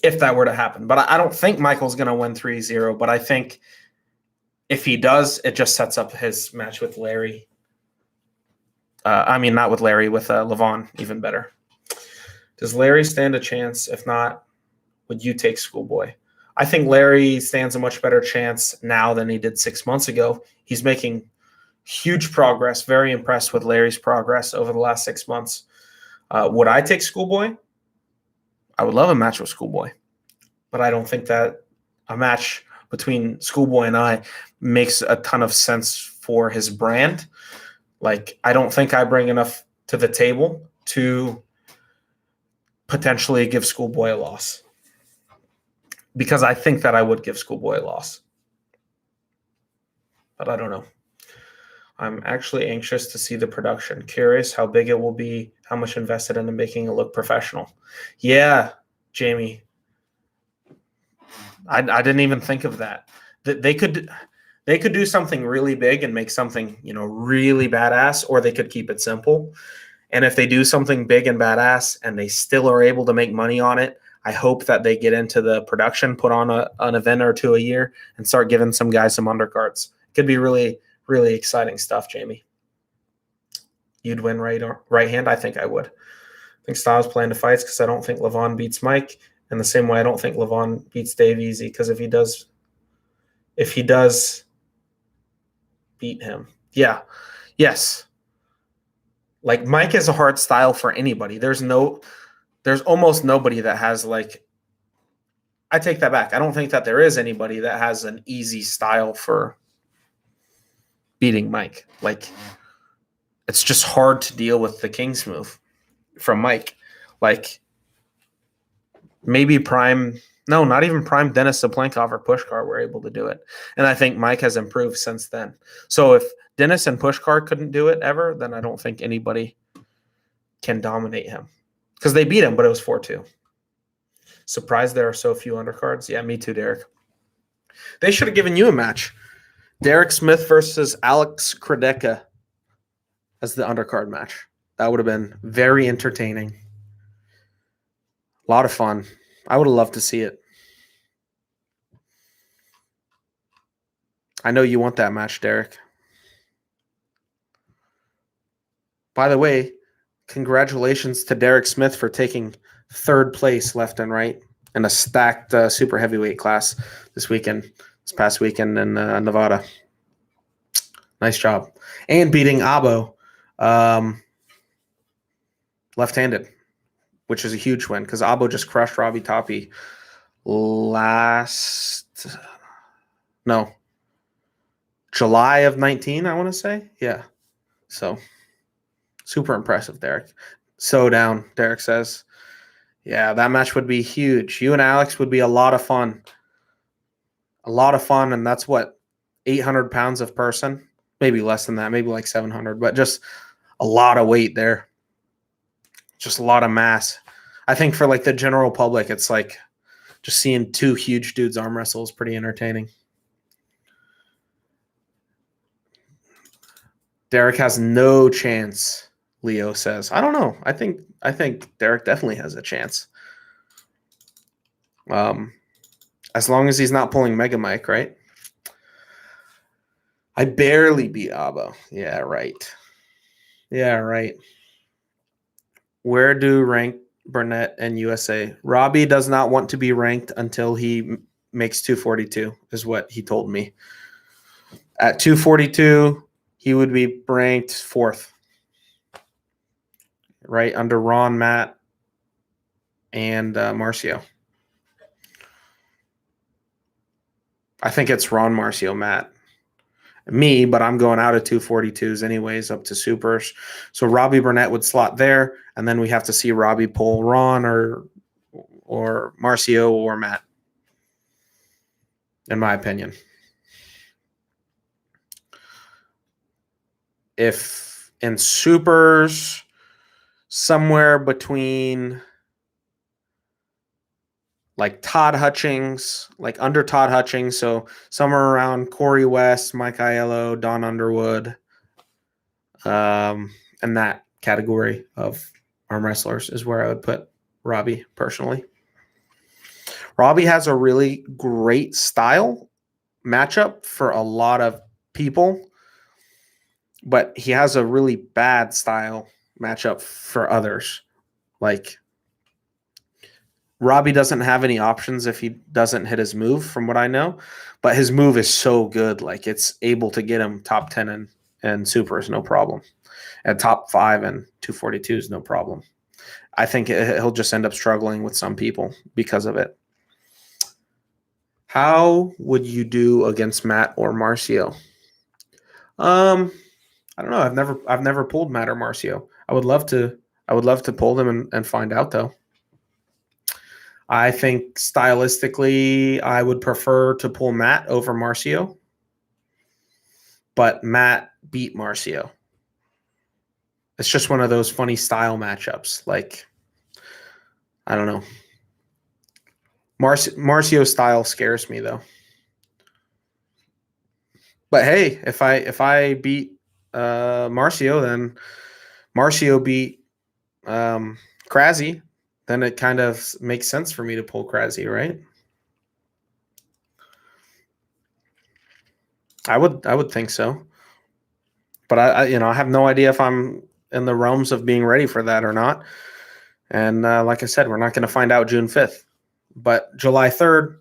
If that were to happen. But I don't think Michael's going to win 3-0. But I think if he does, it just sets up his match with Larry. Not with Larry, with Levon even better. Does Larry stand a chance? If not, would you take Schoolboy? I think Larry stands a much better chance now than he did 6 months ago. He's making huge progress. Very impressed with Larry's progress over the last 6 months. Would I take Schoolboy? I would love a match with Schoolboy. But I don't think that a match between Schoolboy and I makes a ton of sense for his brand. Like, I don't think I bring enough to the table to potentially give Schoolboy a loss. Because I think that I would give Schoolboy a loss. But I don't know. I'm actually anxious to see the production. Curious how big it will be, how much invested into making it look professional. Yeah, Jamie. I didn't even think of that. They could do something really big and make something, really badass, or they could keep it simple. And if they do something big and badass and they still are able to make money on it, I hope that they get into the production, put on an event or 2 a year, and start giving some guys some undercards. It could be really, really exciting stuff, Jamie. You'd win right hand? I think I would. I think Styles playing to fights because I don't think Levon beats Mike. In the same way, I don't think Levon beats Dave easy, because if he does beat him. Yeah. Yes. Like, Mike is a hard style for anybody. There's almost nobody that has, like, I take that back. I don't think that there is anybody that has an easy style for beating Mike. Like, it's just hard to deal with the King's move from Mike. Like, maybe not even prime Dennis Zaplankov or Pushkar were able to do it. And I think Mike has improved since then. So if Dennis and Pushkar couldn't do it ever, then I don't think anybody can dominate him. Because they beat him, but it was 4-2. Surprised there are so few undercards. Yeah, me too, Derek. They should have given you a match. Derek Smith versus Alex Kradeka as the undercard match. That would have been very entertaining. A lot of fun. I would have loved to see it. I know you want that match, Derek. By the way, congratulations to Derek Smith for taking 3rd place left and right in a stacked super heavyweight class this past weekend in Nevada. Nice job. And beating Abo left-handed, which is a huge win because Abo just crushed Robbie Toppy July of 19, I want to say. Yeah. So, super impressive, Derek. So down, Derek says. Yeah, that match would be huge. You and Alex would be a lot of fun. A lot of fun, and that's what, 800 pounds of person? Maybe less than that, maybe like 700, but just a lot of weight there. Just a lot of mass. I think for like the general public, it's like just seeing 2 huge dudes arm wrestle is pretty entertaining. Derek has no chance, Leo says. I don't know. I think Derek definitely has a chance. As long as he's not pulling Mega Mike, right? I barely beat Abo. Yeah, right. Yeah, right. Where do rank Burnett and USA? Robbie does not want to be ranked until he makes 242, is what he told me. At 242, he would be ranked 4th, right under Ron, Matt, and Marcio. I think it's Ron, Marcio, Matt. Me, but I'm going out of 242s anyways up to supers. So Robbie Burnett would slot there, and then we have to see Robbie pull Ron or Marcio or Matt, in my opinion. If in supers, somewhere between like Todd Hutchings, like under Todd Hutchings. So somewhere around Corey West, Mike Aiello, Don Underwood, and that category of arm wrestlers is where I would put Robbie personally. Robbie has a really great style matchup for a lot of people, but he has a really bad style matchup for others. Like, Robbie doesn't have any options if he doesn't hit his move, from what I know, but his move is so good. Like, it's able to get him top 10 and super is no problem. At top 5 and 242 is no problem. I think he'll just end up struggling with some people because of it. How would you do against Matt or Marcio? I don't know. I've never pulled Matt or Marcio. I would love to pull them and find out, though. I think stylistically, I would prefer to pull Matt over Marcio, but Matt beat Marcio. It's just one of those funny style matchups. Like, I don't know. Marcio's style scares me, though. But hey, if I beat Marcio, then Marcio beat Krasy, then it kind of makes sense for me to pull Krasy, right? I would think so. But I have no idea if I'm in the realms of being ready for that or not. And like I said, we're not going to find out June 5th. But July 3rd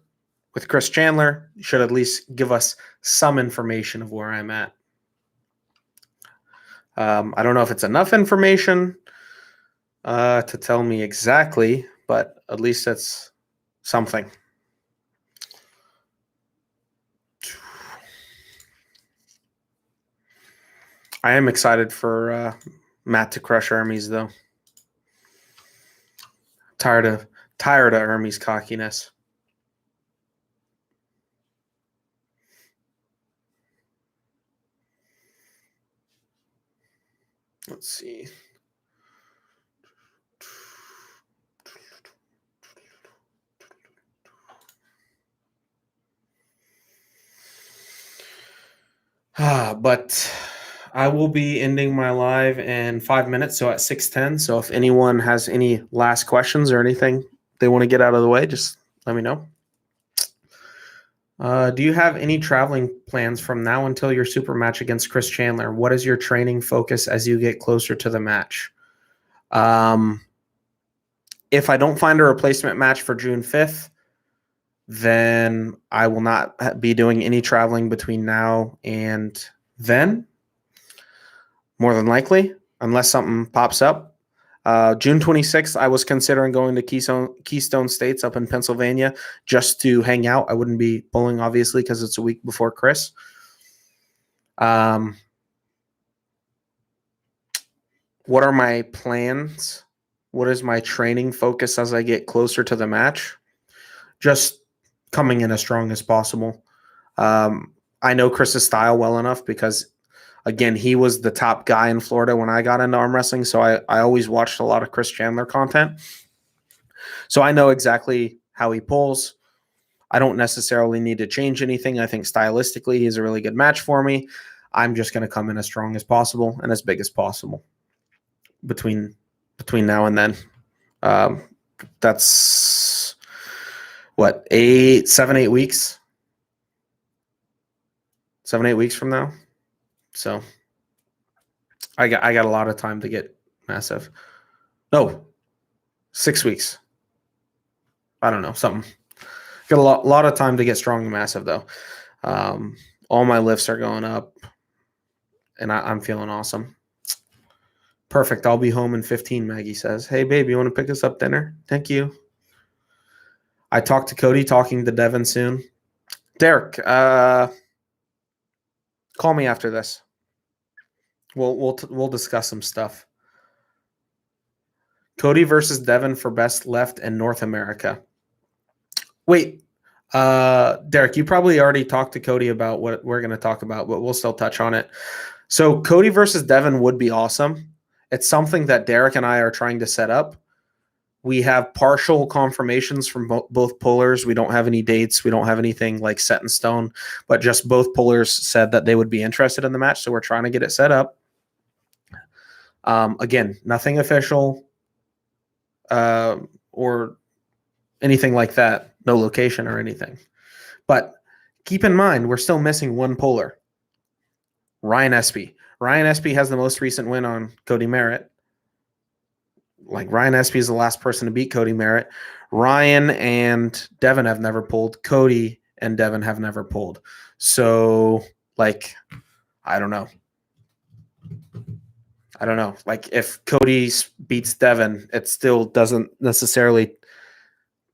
with Chris Chandler should at least give us some information of where I'm at. I don't know if it's enough information to tell me exactly, but at least it's something. I am excited for Matt to crush Hermes, though. Tired of Hermes' cockiness. Let's see. But I will be ending my live in 5 minutes, so at 6:10. So if anyone has any last questions or anything they want to get out of the way, just let me know. Do you have any traveling plans from now until your super match against Chris Chandler? What is your training focus as you get closer to the match? If I don't find a replacement match for June 5th, then I will not be doing any traveling between now and then, more than likely, unless something pops up. June 26th, I was considering going to Keystone States up in Pennsylvania just to hang out. I wouldn't be pulling, obviously, because it's a week before Chris. What are my plans? What is my training focus as I get closer to the match? Just coming in as strong as possible. I know Chris's style well enough because, again, he was the top guy in Florida when I got into arm wrestling, so I always watched a lot of Chris Chandler content. So I know exactly how he pulls. I don't necessarily need to change anything. I think stylistically he's a really good match for me. I'm just going to come in as strong as possible and as big as possible between now and then. That's what, 7-8 weeks? 7-8 weeks from now. So I got a lot of time to get massive. No, 6 weeks. I don't know, something. Got a lot of time to get strong and massive, though. All my lifts are going up, and I'm feeling awesome. Perfect. I'll be home in 15, Maggie says. Hey, babe, you want to pick us up dinner? Thank you. I talked to Cody, talking to Devin soon. Derek, call me after this. We'll discuss some stuff. Cody versus Devin for best left in North America. Wait, Derek, you probably already talked to Cody about what we're going to talk about, but we'll still touch on it. So Cody versus Devin would be awesome. It's something that Derek and I are trying to set up. We have partial confirmations from both pullers. We don't have any dates. We don't have anything like set in stone, but just both pullers said that they would be interested in the match. So we're trying to get it set up. Again, nothing official or anything like that. No location or anything. But keep in mind, we're still missing one puller. Ryan Espy. Ryan Espy has the most recent win on Cody Merritt. Like Ryan Espy is the last person to beat Cody Merritt. Ryan and Devin have never pulled. Cody and Devin have never pulled. So, like, I don't know. Like, if Cody beats Devin, it still doesn't necessarily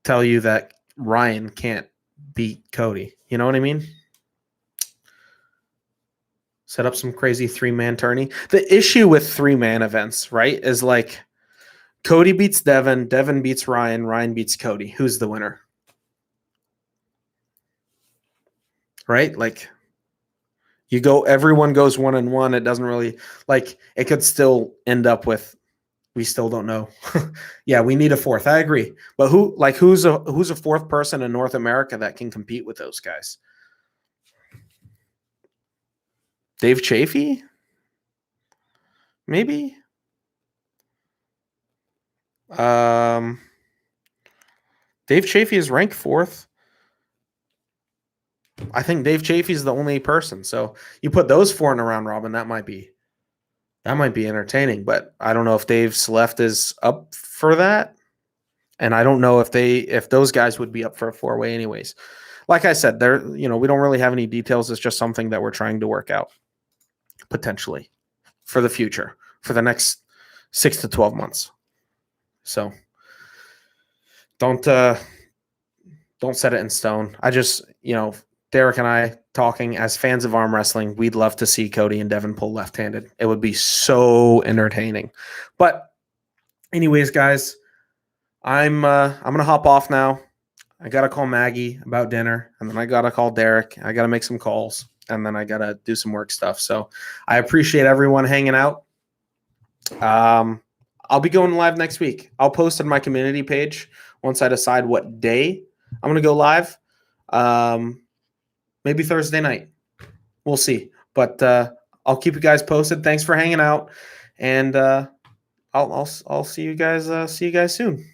tell you that Ryan can't beat Cody. You know what I mean? Set up some crazy 3-man tourney. The issue with 3-man events, right, is like Cody beats Devin, Devin beats Ryan, Ryan beats Cody. Who's the winner? Right? Like, everyone goes 1-1. It doesn't really, like, it could still end up with, we still don't know. Yeah, we need a fourth. I agree. But who's a fourth person in North America that can compete with those guys? Dave Chafee? Maybe. Dave Chafee is ranked 4th. I think Dave Chafee is the only person. So you put those 4 in a round robin, that might be entertaining. But I don't know if Dave's left is up for that, and I don't know if those guys would be up for a 4-way anyways. Like I said, we don't really have any details. It's just something that we're trying to work out potentially for the future, for the next 6 to 12 months. So don't set it in stone. I just, Derek and I talking as fans of arm wrestling, we'd love to see Cody and Devin pull left-handed. It would be so entertaining. But anyways, guys, I'm gonna hop off now. I gotta call Maggie about dinner, and then I gotta call Derek. I gotta make some calls, and then I gotta do some work stuff. So I appreciate everyone hanging out. I'll be going live next week. I'll post on my community page once I decide what day I'm gonna go live. Maybe Thursday night. We'll see. But I'll keep you guys posted. Thanks for hanging out, and I'll see you guys soon.